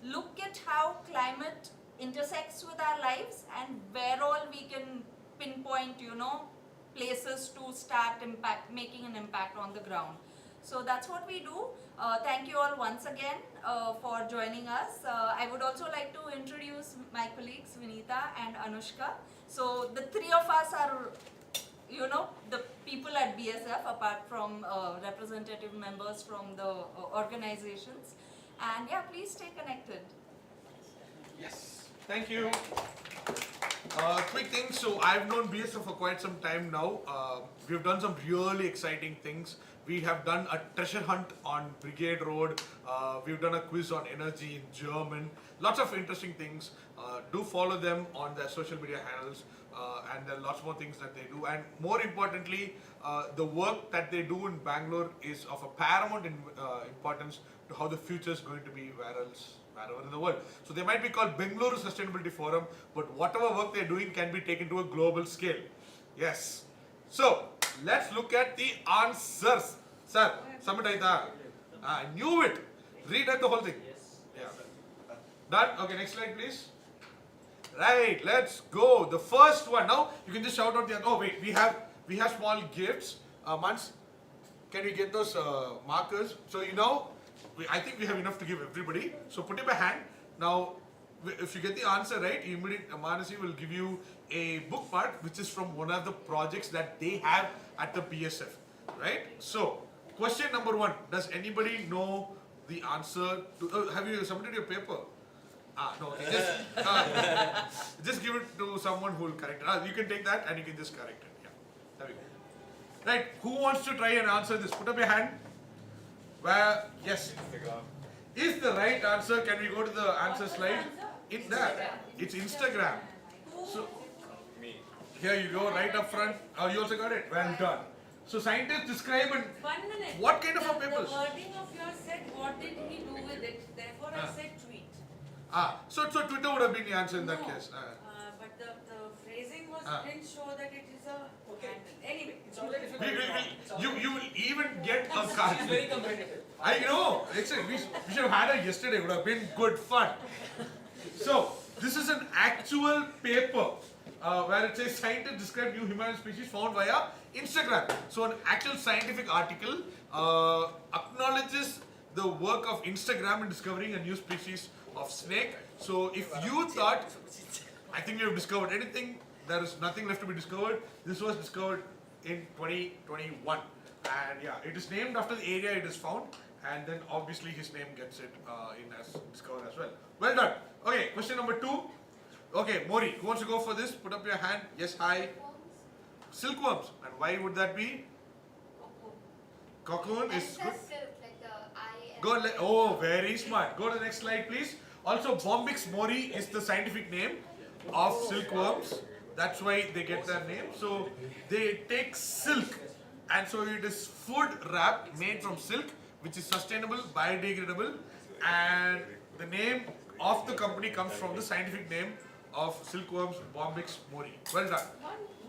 look at how climate intersects with our lives and where all we can pinpoint, places to start making an impact on the ground. So that's what we do. Thank you all once again for joining us. I would also like to introduce my colleagues Vinita and Anushka. So the three of us are, the people at BSF apart from representative members from the organizations. And yeah, please stay connected. Yes. Thank you. Quick thing. So I've known BSF for quite some time now. We've done some really exciting things. We have done a treasure hunt on Brigade Road. We've done a quiz on energy in German. Lots of interesting things. Do follow them on their social media handles. And there are lots more things that they do. And more importantly, the work that they do in Bangalore is of a paramount importance to how the future is going to be where else wherever in the world. So they might be called Bengaluru Sustainability Forum, but whatever work they're doing can be taken to a global scale. Yes. So let's look at the answers. Sir, submit. I knew it. Read out the whole thing. Yeah. Done? Okay, next slide please. Right, let's go. The first one. Now you can just shout out the. Oh wait, we have small gifts. Mans, can we get those markers? So I think we have enough to give everybody. So put up a hand. Now, if you get the answer right, Manasi will give you a book part, which is from one of the projects that they have at the PSF. Right. So question number 1. Does anybody know the answer to? Have you submitted your paper? No, okay. Just give it to someone who will correct it. You can take that and you can just correct it. Yeah, there we go. Right, who wants to try and answer this? Put up your hand. Where, yes. Instagram. Is the right answer, can we go to the answer slide? It's there. It's Instagram. So, Me. here you go, right up front. Oh, you also got it? Well done. So, scientists describe and 1 minute. what kind of a papers? The wording of yours said, what did he do with it? Therefore, I said tweet. So Twitter would have been the answer in that No, case. but the phrasing was didn't show that it is a handle. Anyway, It's already difficult. You will even get a It's card. very competitive. I know. We should have had it yesterday. It would have been good fun. So this is an actual paper where it says scientists describe new Himalayan species found via Instagram. So an actual scientific article acknowledges the work of Instagram in discovering a new species of snake. So if you thought, I think we have discovered anything, there is nothing left to be discovered. This was discovered in 2021. And yeah, it is named after the area it is found. And then obviously his name gets it in as discovered as well. Well done. Okay, question number 2. Okay, Mori, who wants to go for this? Put up your hand. Yes, hi. Silkworms. And why would that be? Cocoon is good. Oh, very smart. Go to the next slide, please. Also, Bombix mori is the scientific name of silkworms. That's why they get their name. So they take silk, and so it is food wrap made from silk, which is sustainable, biodegradable, and the name of the company comes from the scientific name of silkworms, Bombix mori. Well done.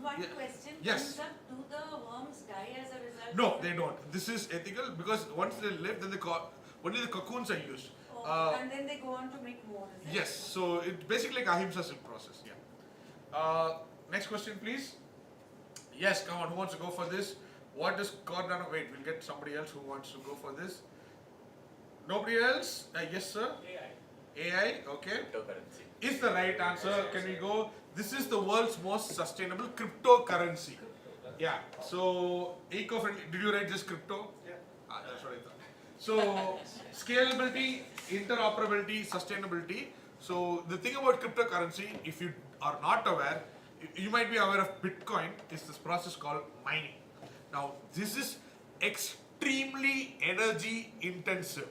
One Yeah. question. Yes. Do the worms die as a result? No, they don't. This is ethical because once they live, then only the cocoons are used. And then they go on to make more, is it? Yes, so it's basically like ahimsa silk process. Yeah. Next question, please. Yes, come on. Who wants to go for this? What is Cardano? Wait, we'll get somebody else who wants to go for this. Nobody else? Yes, sir. AI. Okay. Cryptocurrency. Is the right answer. Can we go? This is the world's most sustainable cryptocurrency. Yeah. So eco-friendly. Did you write just crypto? Yeah. That's what I thought. So scalability, interoperability, sustainability. So the thing about cryptocurrency, if you are not aware, you might be aware of Bitcoin. Is this process called mining. Now this is extremely energy intensive,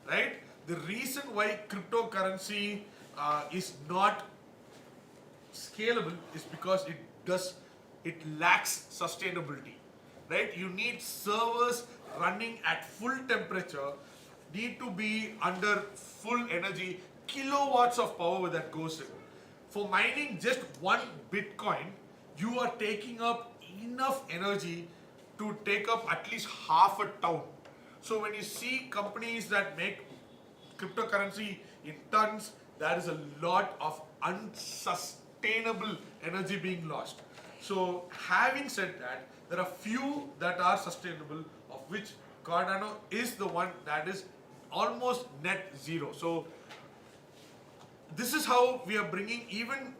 right? The reason why cryptocurrency is not scalable is because it lacks sustainability, right? You need servers running at full temperature, need to be under full energy, kilowatts of power that goes in. For mining just one Bitcoin, you are taking up enough energy to take up at least half a town. So when you see companies that make cryptocurrency in tons, there is a lot of unsustainable energy being lost. So having said that, there are few that are sustainable, of which Cardano is the one that is almost net zero. So this is how we are bringing even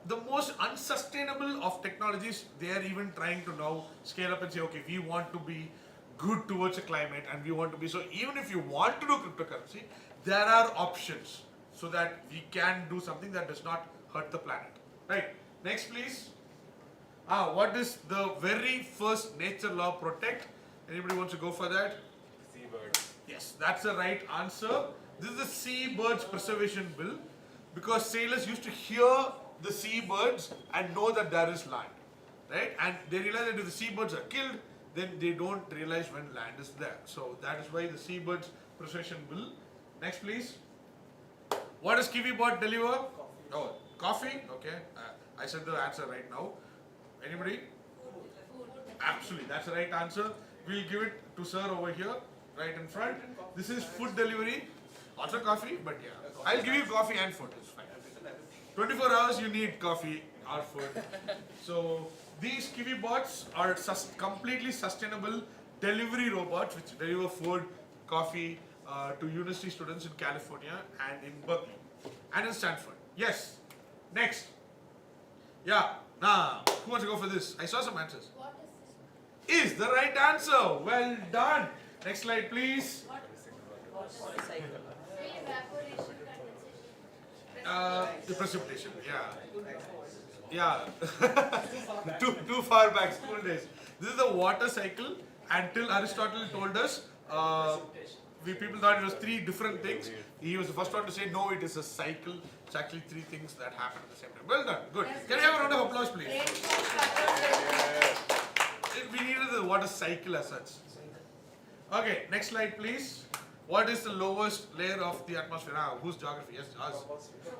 the most unsustainable of technologies. They are even trying to now scale up and say, okay, we want to be good towards the climate, and we want to be, so even if you want to do cryptocurrency, there are options so that we can do something that does not hurt the planet. Right, next please. What is the very first nature law protect? Anybody wants to go for that? Seabird. Yes, that's the right answer. This is the Seabirds Preservation Bill, because sailors used to hear the seabirds and know that there is land, right? And they realize that if the seabirds are killed, then they don't realize when land is there. So that is why the Seabirds Preservation Bill. Next please. What does Kiwi Bot deliver? Oh, coffee? Okay. I said the answer right now. Anybody? Absolutely, that's the right answer. We'll give it to sir over here, right in front. This is food delivery. Also coffee, but yeah. I'll give you coffee and food, it's fine. 24 hours you need coffee or food. So these Kiwi bots are completely sustainable delivery robots which deliver food, coffee to university students in California and in Berkeley and in Stanford. Yes. Next. Yeah. Nah. Who wants to go for this? I saw some answers. What is this? Is the right answer. Well done. Next slide, please. Evaporation, The precipitation. Yeah. Yeah. too far back, school days. This is the water cycle. Until Aristotle told us, we people thought it was three different things. He was the first one to say, no, it is a cycle. It's actually three things that happen at the same time. Well done. Good. Can I have a round of applause, please? We needed the water cycle as such. Okay, next slide, please. What is the lowest layer of the atmosphere? Whose geography? Yes, us.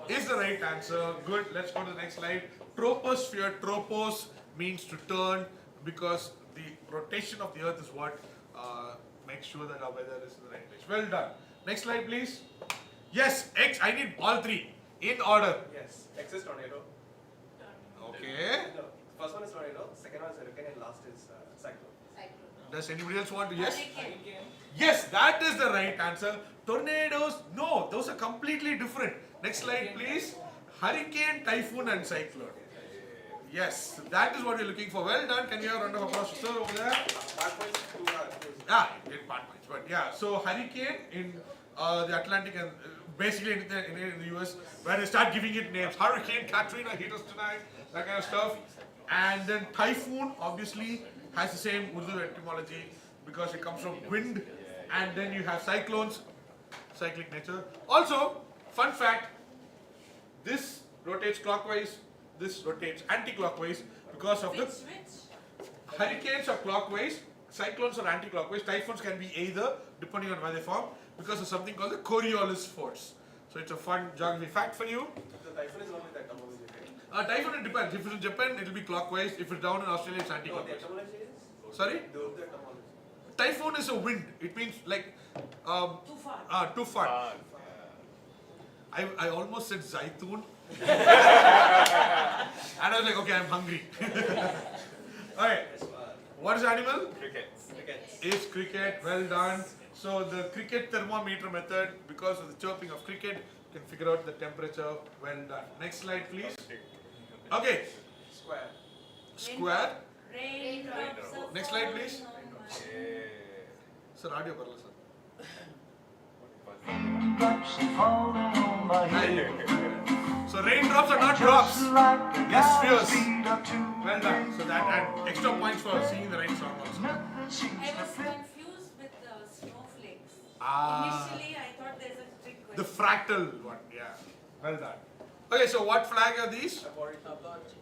Is the right answer. Good. Let's go to the next slide. Troposphere. Tropos means to turn because the rotation of the earth is what makes sure that our weather is in the right place. Well done. Next slide, please. Yes, X. I need all three in order. Yes. X is tornado. Okay. No. First one is tornado. Second one is hurricane, and last is cyclone. Does anybody else want to? Yes. Hurricane. Yes, that is the right answer. Tornadoes, no, those are completely different. Next slide, please. Hurricane, typhoon, and cyclone. Yes, that is what we're looking for. Well done. Can you have a round of applause, sir, over there? Bad points, two are. Yeah, you get part points, but yeah. So hurricane in the Atlantic and basically in the US, where they start giving it names. Hurricane Katrina hit us tonight, that kind of stuff. And then typhoon obviously has the same Urdu etymology because it comes from wind. And then you have cyclones, cyclic nature. Also, fun fact, this rotates clockwise, this rotates anti-clockwise because of the Which? hurricanes are clockwise, cyclones are anti-clockwise, typhoons can be either depending on where they form because of something called the Coriolis force. So it's a fun geography fact for you. The typhoon is only the etymology, right? Typhoon, it depends. If it's in Japan, it will be clockwise. If it's down in Australia, it's No, the anti-clockwise. etymology is? Sorry? The etymology. Typhoon is a wind. It means like Too far. too far. I almost said Zaitoon. And I was like, okay, I'm hungry. Alright. What is animal? Crickets. Crickets. Is cricket. Well done. So the cricket thermometer method, because of the chirping of cricket, you can figure out the temperature. Well done. Next slide, please. Okay. Square. Square. Raindrops are Next slide, please. falling on my- Sir, audio parla, sir. So raindrops are not drops. Yes, spheres. Well done. So that and extra points for singing the right song also. I was confused with the snowflakes. Ah. Initially, I thought there's a trick The question. fractal one, yeah. Well done. Okay, so what flag are these? Aborigine.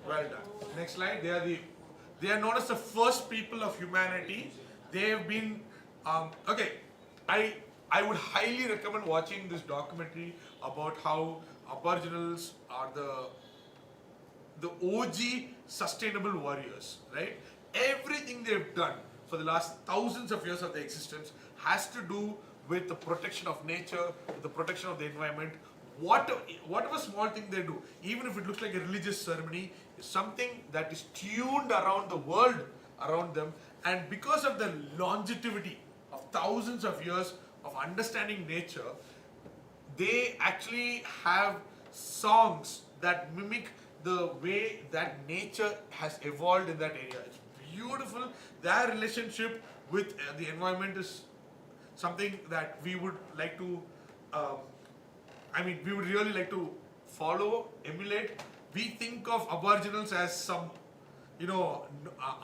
Well done. Next slide. They are known as the first people of humanity. They have been okay. I would highly recommend watching this documentary about how Aboriginals are the OG sustainable warriors, right? Everything they've done for the last thousands of years of their existence has to do with the protection of nature, with the protection of the environment. Whatever small thing they do, even if it looks like a religious ceremony, is something that is tuned around the world around them. And because of the longevity of thousands of years of understanding nature, they actually have songs that mimic the way that nature has evolved in that area. It's beautiful. Their relationship with the environment is something that we would like to, we would really like to follow, emulate. We think of Aboriginals as some,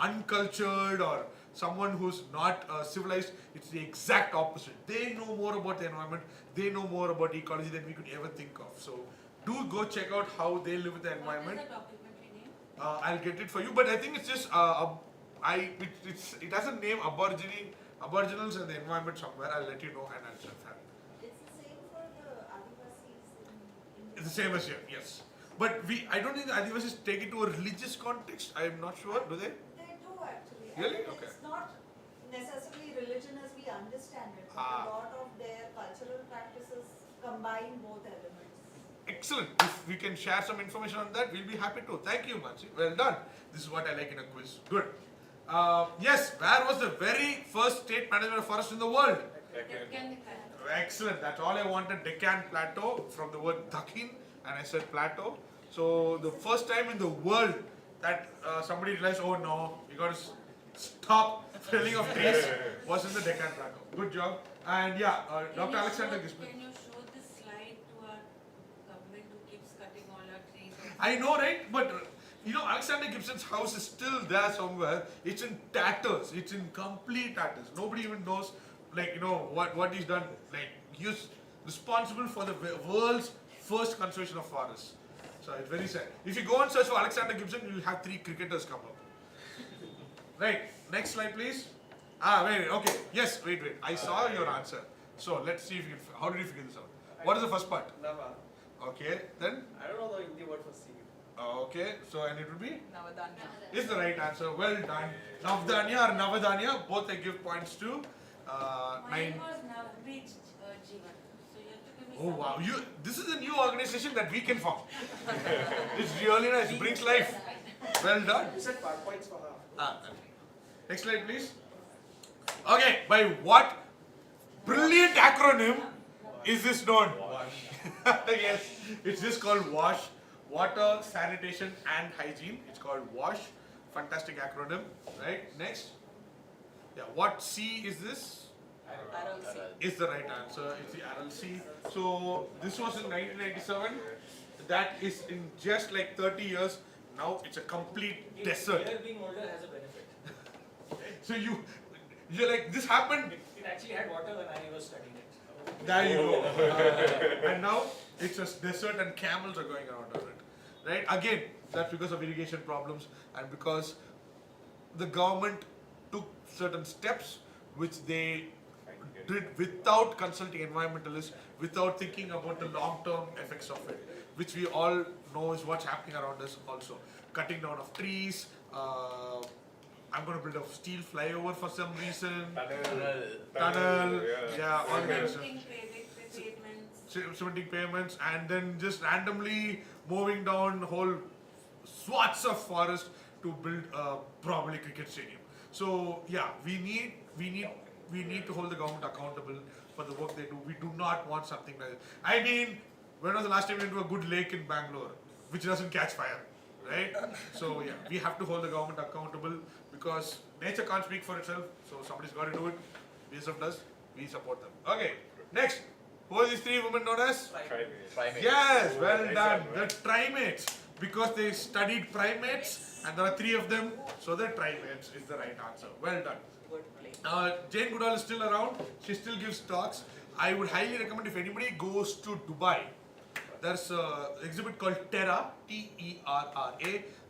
uncultured or someone who's not civilized. It's the exact opposite. They know more about the environment. They know more about ecology than we could ever think of. So do go check out how they live with the What environment. is the documentary name? I'll get it for you, but I think it's just it has a name Aboriginals and the environment somewhere. I'll let you know and I'll share that. It's the same for the Adivasis It's the same as here, yes. But I don't think the Adivasis take it to a religious context. I am not sure, do they? They do actually. Really? And Okay. It's not necessarily religion as we understand it, but Ah. a lot of their cultural practices combine both elements. Excellent. If we can share some information on that, we'll be happy to. Thank you, Mansi. Well done. This is what I like in a quiz. Good. Yes, where was the very first state management of forest in the world? Deccan. Excellent. That's all I wanted. Deccan Plateau from the word Dakhin, and I said plateau. So the first time in the world that somebody realized, oh no, we got to stop felling of trees was in the Deccan Plateau. Good job. And yeah, Dr. Alexander Gisman. Can you show this slide to our government who keeps cutting all our trees? I know, right? But you know, Alexander Gibson's house is still there somewhere. It's in tatters. It's in complete tatters. Nobody even knows, like, you know, what he's done. Like, he's responsible for the world's first conservation of forests. So it's very sad. If you go and search for Alexander Gibson, you'll have 3 cricketers come up. Right. Next slide, please. Wait. Okay. Yes. Wait. I saw your answer. So let's see if you can. How did you figure this out? What is the first part? Nava. Okay. Then. I don't know the Hindi word for seed. Okay. So and it would be. Navadanya. Is the right answer. Well done. Navdanya or Navadanya, both I give points to. 9. Mine was Navbij Jivan. So you have to give me Oh some. wow! This is a new organization that we can form. It's really nice. It brings life. Well done. You said 5 points for half. Next slide, please. Okay, by what brilliant acronym is this known? Yes, it's just called WASH. Water, Sanitation and Hygiene. It's called WASH. Fantastic acronym, right? Next. Yeah, what C is this? Is the right answer. It's the RLC. So this was in 1997. That is in just like 30 years. Now it's a complete desert. Being older has a benefit. So you're like, this happened. It actually had water when I was studying it. There you go. And now it's a desert and camels are going around on it. Right? Again, that's because of irrigation problems and because the government took certain steps which they did without consulting environmentalists, without thinking about the long-term effects of it, which we all know is what's happening around us also. Cutting down of trees, I'm going to build a steel flyover for some reason, tunnel, yeah, all kinds of cementing pavements, and then just randomly mowing down whole swaths of forest to build probably cricket stadium. So yeah, we need to hold the government accountable for the work they do. We do not want something like that. I mean, when was the last time we went to a good lake in Bangalore, which doesn't catch fire, right? So yeah, we have to hold the government accountable because nature can't speak for itself. So somebody's got to do it. BSF does. We support them. Okay, next. Who are these 3 women known as? Primates. Yes, well Nice done. one, The primates. Because they studied primates and there are 3 of them, so the primates is the right answer. Well done. Jane Goodall is still around. She still gives talks. I would highly recommend if anybody goes to Dubai, there's an exhibit called Terra, Terra,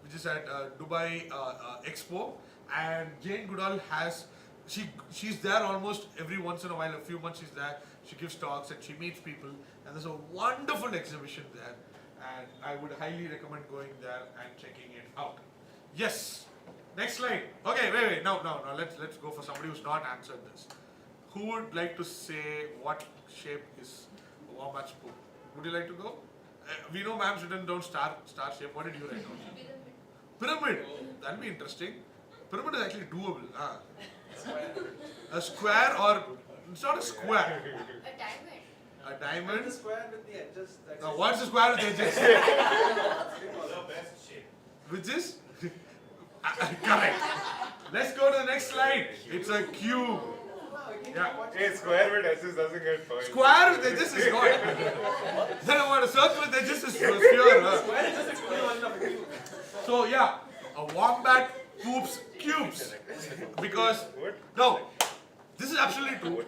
which is at Dubai Expo. And Jane Goodall she's there almost every once in a while, a few months she's there. She gives talks and she meets people. And there's a wonderful exhibition there. And I would highly recommend going there and checking it out. Yes. Next slide. Okay, wait. Now, let's go for somebody who's not answered this. Who would like to say what shape is a wombat's poop? Would you like to go? We know ma'am's written down star shape. What did you write down? Pyramid. That'll be interesting. Pyramid is actually doable. A square or it's not a square. A diamond. The square with the edges. That's Now, what's the square with edges? The best shape. Which is correct. Let's go to the next slide. It's a cube. Yeah. Hey, square with edges doesn't get points. Square with edges is good. Then I want a circle with edges is pure. Square is just equivalent of a cube. So yeah, a wombat poops cubes because What? no, this is absolutely true.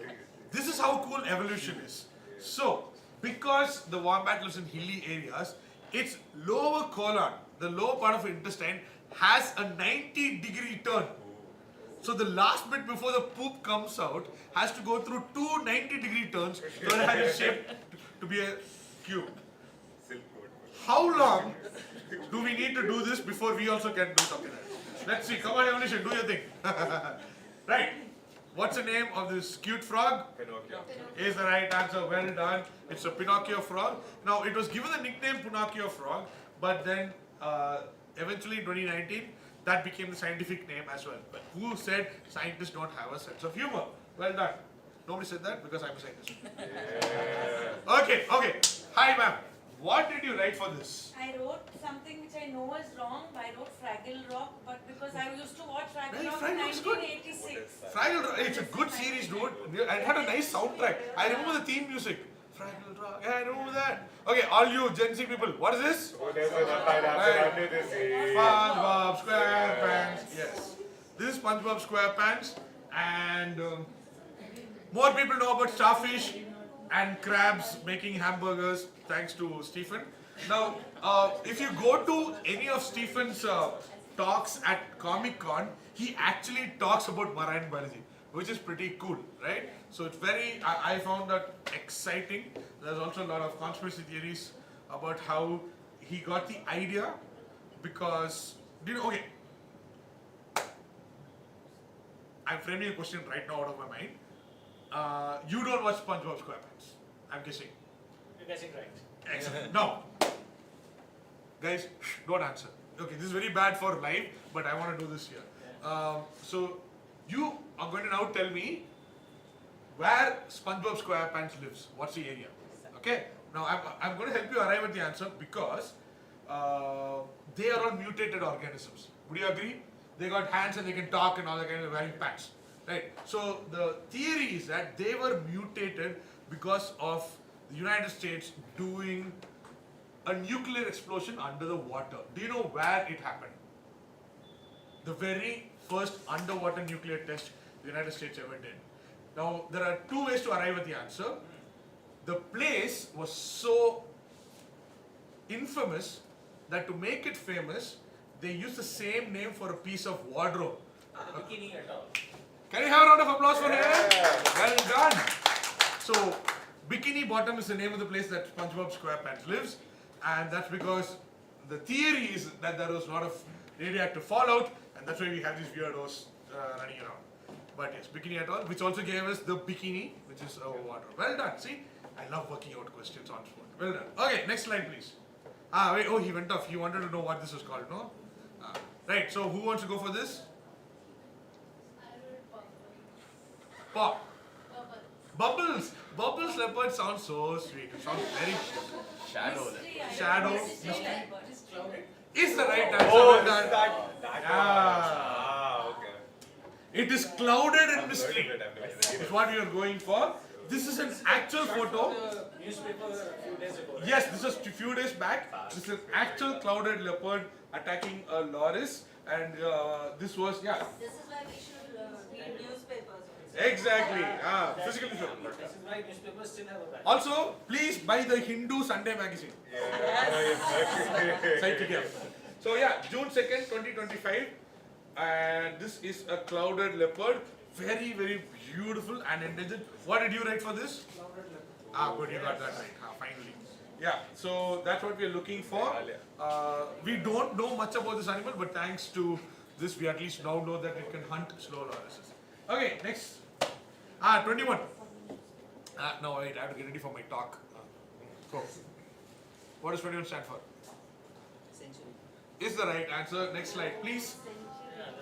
This is how cool evolution is. So because the wombat lives in hilly areas, its lower colon, the lower part of the intestine, has a 90-degree turn. So the last bit before the poop comes out has to go through 2 90-degree turns so it has a shape to be a cube. Silk how long do we need to do this before we also can do something else? Let's see. Come on, Evolution, do your thing. Right. What's the name of this cute frog? Pinocchio. Is the right answer. Well done. It's a Pinocchio frog. Now, it was given the nickname Pinocchio frog, but then eventually in 2019, that became the scientific name as well. But who said scientists don't have a sense of humor? Well done. Nobody said that because I'm a scientist. Yeah. Okay. Hi, ma'am. What did you write for this? I wrote something which I know is wrong, but I wrote Fraggle Rock, but because I used to watch Fraggle Hey, Rock Fraggle in Rock's good. 1986. Fraggle Rock. It's a good series, dude. And it had a nice soundtrack. I remember the theme music. Fraggle Rock. Yeah, I remember that. Okay, all you Gen Z people, what is this? What is it? Under the sea. SpongeBob SquarePants. Yes. This is SpongeBob SquarePants, and more people know about starfish and crabs making hamburgers thanks to Stephen. Now, if you go to any of Stephen's talks at Comic Con, he actually talks about marine biology, which is pretty cool, right? So it's very, I found that exciting. There's also a lot of conspiracy theories about how he got the idea because, okay, I'm framing a question right now out of my mind. You don't watch SpongeBob SquarePants, I'm guessing. You're guessing right. Excellent. No. Guys, don't answer. Okay, this is very bad for live, but I want to do this here. So, you are going to now tell me where SpongeBob SquarePants lives. What's the area? Okay? Now, I'm going to help you arrive at the answer because they are all mutated organisms. Would you agree? They got hands and they can talk and all that kind of wearing pants. Right? So, the theory is that they were mutated because of the United States doing a nuclear explosion under the water. Do you know where it happened? The very first underwater nuclear test the United States ever did. Now, there are two ways to arrive at the answer. The place was so infamous that to make it famous, they used the same name for a piece of wardrobe. The bikini at all. Can you have a round of applause for him? Yeah. Well done. So, Bikini Bottom is the name of the place that SpongeBob SquarePants lives, and that's because the theory is that there was a lot of radioactive fallout, and that's why we have these weirdos running around. But yes, Bikini Atoll, which also gave us the bikini, which is water. Well done. See, I love working out questions on spot. Well done. Okay, next slide, please. Wait. Oh, he went off. He wanted to know what this was called. No. Right. So, who wants to go for this? Pop. Bubbles. Bubbles leopard sounds so sweet. It sounds very Shadow. Shadow. Mystery. Is the right answer. Oh, Well is done. that Yeah. Ah, okay. It is clouded in I'm mystery. learning it, I'm learning Is it. what we are going for. This is an actual photo. The newspaper a few days ago. Right? Yes, this was a few days back. This is an actual clouded leopard attacking a loris, and this was This is why we should read newspapers. exactly physical newspaper. This is why newspapers still have a value. Also, please buy the Hindu Sunday magazine. Cycle here. So yeah, June 2nd, 2025, and this is a clouded leopard, very very beautiful and endangered. What did you write for this? Good, you got that right. Finally. Yeah, so that's what we are looking for. We don't know much about this animal, but thanks to this, we at least now know that it can hunt slow lorises. Okay, next. 21. No, wait, I have to get ready for my talk. Go. What does 21 stand for? Is the right answer. Next slide, please.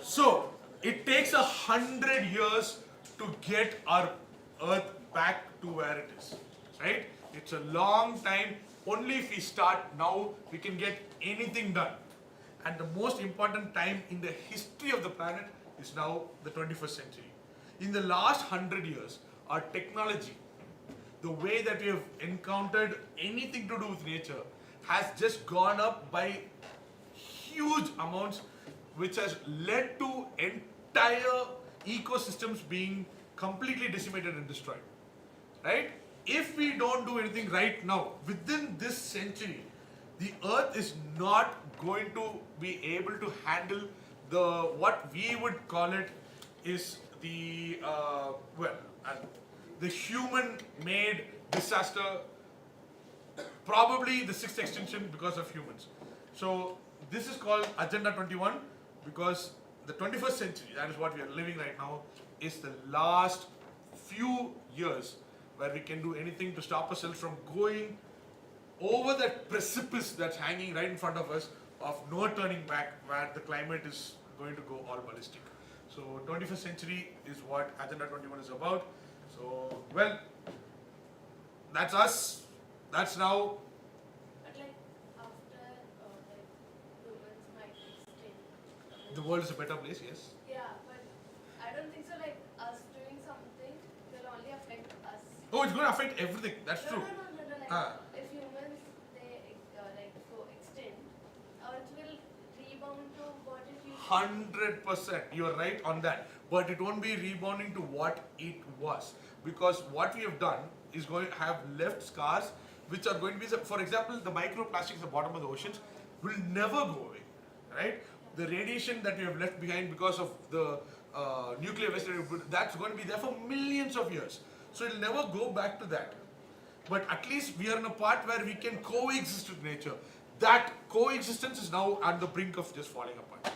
So, it takes 100 years to get our Earth back to where it is. Right? It's a long time. Only if we start now, we can get anything done. And the most important time in the history of the planet is now the 21st century. In the last 100 years, our technology, the way that we have encountered anything to do with nature, has just gone up by huge amounts, which has led to entire ecosystems being completely decimated and destroyed. Right? If we don't do anything right now, within this century, the Earth is not going to be able to handle what we would call it is the the human-made disaster probably the sixth extinction because of humans. So this is called Agenda 21 because the 21st century, that is what we are living right now, is the last few years where we can do anything to stop ourselves from going over that precipice that's hanging right in front of us of no turning back, where the climate is going to go all ballistic. So 21st century is what Agenda 21 is about. So, well, that's us. That's now. But like after like humans might extinct. The world is a better place, yes. Yeah, but I don't think so. Like us doing something will only affect us. Oh, it's going to affect everything. That's No, true. no. Like Ah. if humans they like go extinct, Earth will rebound to what it used to 100%. You're right on that. But it won't be rebounding to what it was. Because what we have done is going to have left scars which are going to be, for example, the microplastics at the bottom of the oceans will never go away. Right? The radiation that we have left behind because of the nuclear waste, that's going to be there for millions of years. So it'll never go back to that. But at least we are in a part where we can coexist with nature. That coexistence is now at the brink of just falling apart.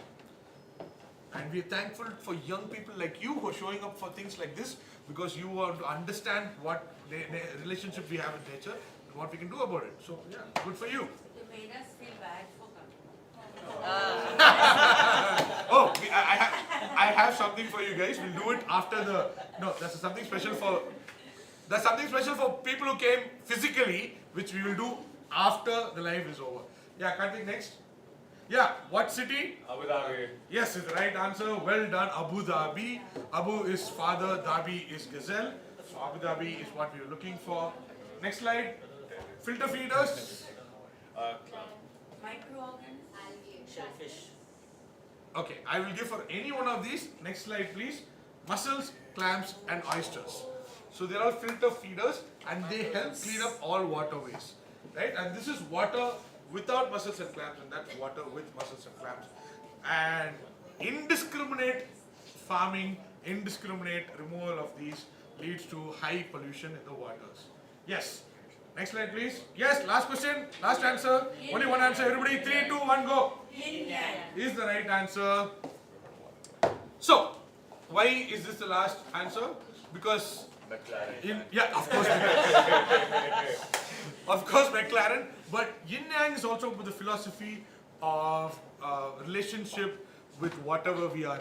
And we are thankful for young people like you who are showing up for things like this because you want to understand what relationship we have with nature and what we can do about it. So yeah, good for you. You made us feel bad for coming. Oh, I have something for you guys. We'll do it after the. No, that's something special for. That's something special for people who came physically, which we will do after the live is over. Yeah, Karthik, next. Yeah, what city? Abu Dhabi. Yes, is the right answer. Well done, Abu Dhabi. Abu is father, Dhabi is gazelle. So Abu Dhabi is what we are looking for. Next slide. Filter feeders. Microorganisms. Shellfish. Okay, I will give for any one of these. Next slide, please. Mussels, clams, and oysters. So they are all filter feeders, and they help clean up all waterways, right? And this is water without mussels and clams, and that's water with mussels and clams. And indiscriminate farming, indiscriminate removal of these leads to high pollution in the waters. Yes. Next slide, please. Yes, last question, last answer. Only one answer, everybody. 3, 2, 1, go. Yin yang. Is the right answer. So, why is this the last answer? Because McLaren. of course McLaren, but yin yang is also with the philosophy of relationship with whatever we are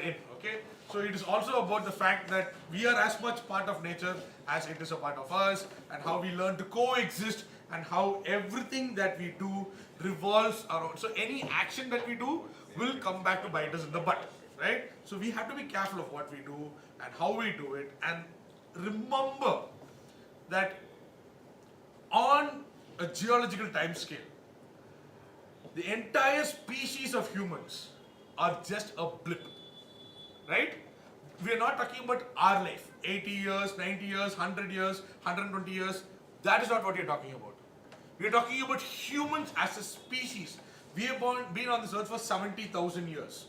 in, okay? So it is also about the fact that we are as much part of nature as it is a part of us, and how we learn to coexist, and how everything that we do revolves around. So any action that we do will come back to bite us in the butt, right? So we have to be careful of what we do and how we do it, and remember that on a geological time scale, the entire species of humans are just a blip, right? We are not talking about our life, 80 years, 90 years, 100 years, 120 years. That is not what we are talking about. We are talking about humans as a species. We have been on this earth for 70,000 years,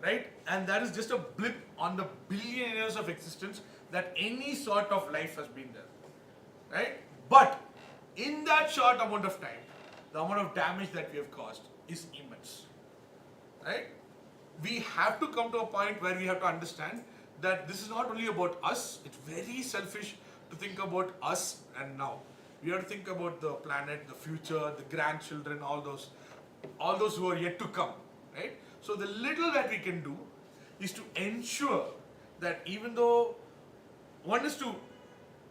right? And that is just a blip on the billion years of existence that any sort of life has been there, right? But in that short amount of time, the amount of damage that we have caused is immense, right? We have to come to a point where we have to understand that this is not only about us. It's very selfish to think about us and now. We have to think about the planet, the future, the grandchildren, all those who are yet to come, right? So the little that we can do is to ensure that even though one is to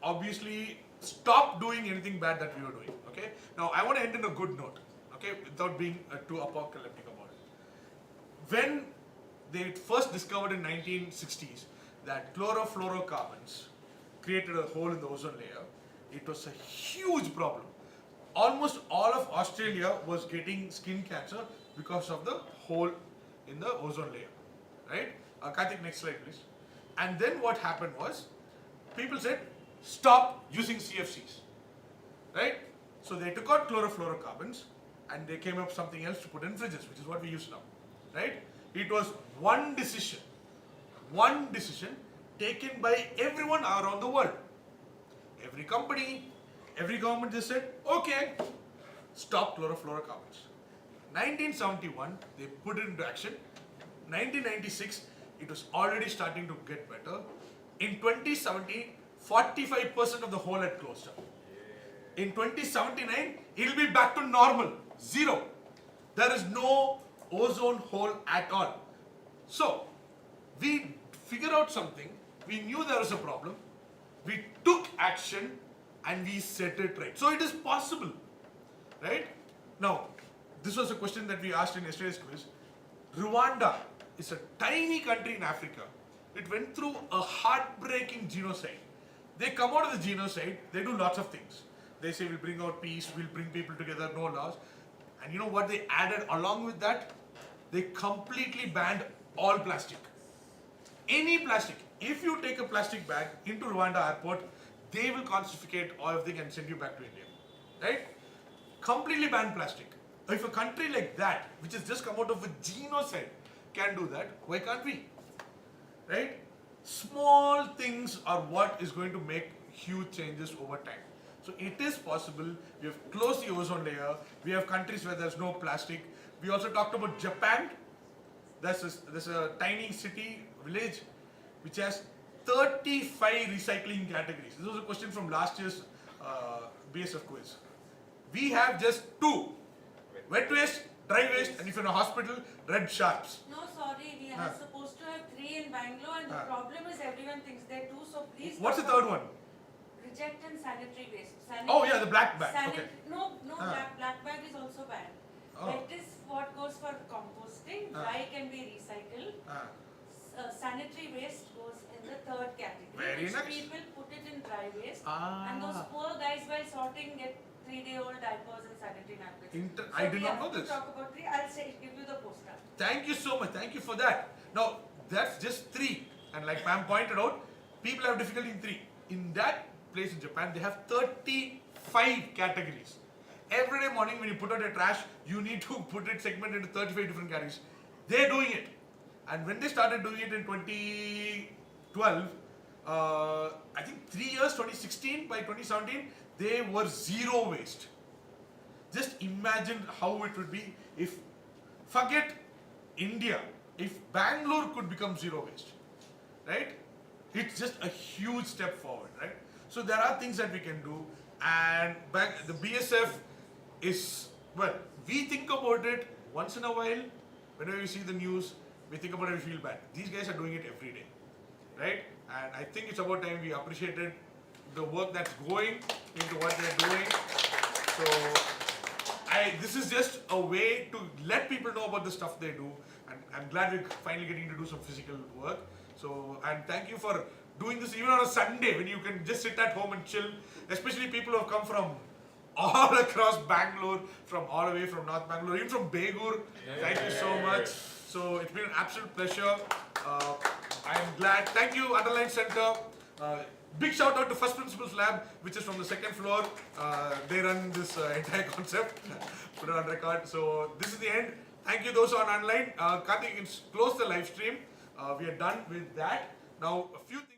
obviously stop doing anything bad that we were doing, okay? Now I want to end in a good note, okay, without being too apocalyptic about it. When they first discovered in 1960s that chlorofluorocarbons created a hole in the ozone layer, it was a huge problem. Almost all of Australia was getting skin cancer because of the hole in the ozone layer, right? Karthik, next slide please. And then what happened was, people said, stop using CFCs, right? So they took out chlorofluorocarbons and they came up with something else to put in fridges, which is what we use now, right? It was one decision taken by everyone around the world. Every company, every government just said, okay, stop chlorofluorocarbons. 1971, they put it into action. 1996, it was already starting to get better. In 2017, 45% of the hole had closed up. In 2079, it will be back to normal, zero. There is no ozone hole at all. So, we figured out something, we knew there was a problem, we took action and we set it right. So it is possible, right? Now, this was a question that we asked in yesterday's quiz. Rwanda is a tiny country in Africa. It went through a heartbreaking genocide. They come out of the genocide, they do lots of things. They say we'll bring out peace, we'll bring people together, no laws. And you know what they added along with that? They completely banned all plastic. Any plastic. If you take a plastic bag into Rwanda airport, they will confiscate everything and send you back to India. Right? Completely ban plastic. If a country like that, which has just come out of a genocide, can do that, why can't we? Right? Small things are what is going to make huge changes over time. So it is possible. We have closed the ozone layer. We have countries where there's no plastic. We also talked about Japan. There's a tiny city, village, which has 35 recycling categories. This was a question from last year's BSF quiz. We have just 2. Wet waste, dry waste, and if you're in a hospital, red sharps. No, sorry, we are supposed to have 3 in Bangalore, and the problem is everyone thinks there are 2, so please. What's the third one? Reject and sanitary waste. Oh yeah, the black bag. Okay. No, black bag is also banned. Oh. Wet is what goes for composting, dry can be recycled. Sanitary waste goes in the 3rd category. Very which nice. People put it in dry waste, and those poor guys while sorting get 3-day-old diapers and sanitary napkins. I did not know this. Talk about 3. I'll give you the postcard. Thank you so much. Thank you for that. Now, that's just 3. And like Pam pointed out, people have difficulty in 3. In that place in Japan, they have 35 categories. Every day morning when you put out your trash, you need to put it segmented into 35 different categories. They're doing it. And when they started doing it in 2012, I think 3 years, 2016, by 2017, they were zero waste. Just imagine how it would be if, forget India, if Bangalore could become zero waste, right? It's just a huge step forward, right? So there are things that we can do, and the BSF is, well, we think about it once in a while. Whenever we see the news, we think about it, we feel bad. These guys are doing it every day, right? And I think it's about time we appreciated the work that's going into what they're doing. So this is just a way to let people know about the stuff they do, and I'm glad we're finally getting to do some physical work. So, and thank you for doing this even on a Sunday when you can just sit at home and chill, especially people who have come from all across Bangalore, from all the way from North Bangalore, even from Begur. Thank you so much. So it's been an absolute pleasure. I am glad. Thank you, Underline Center. Big shout out to First Principles Lab, which is from the 2nd floor. They run this entire concept. Put it on record. So this is the end. Thank you those on online. Karthik, you can close the live stream. We are done with that. Now a few things.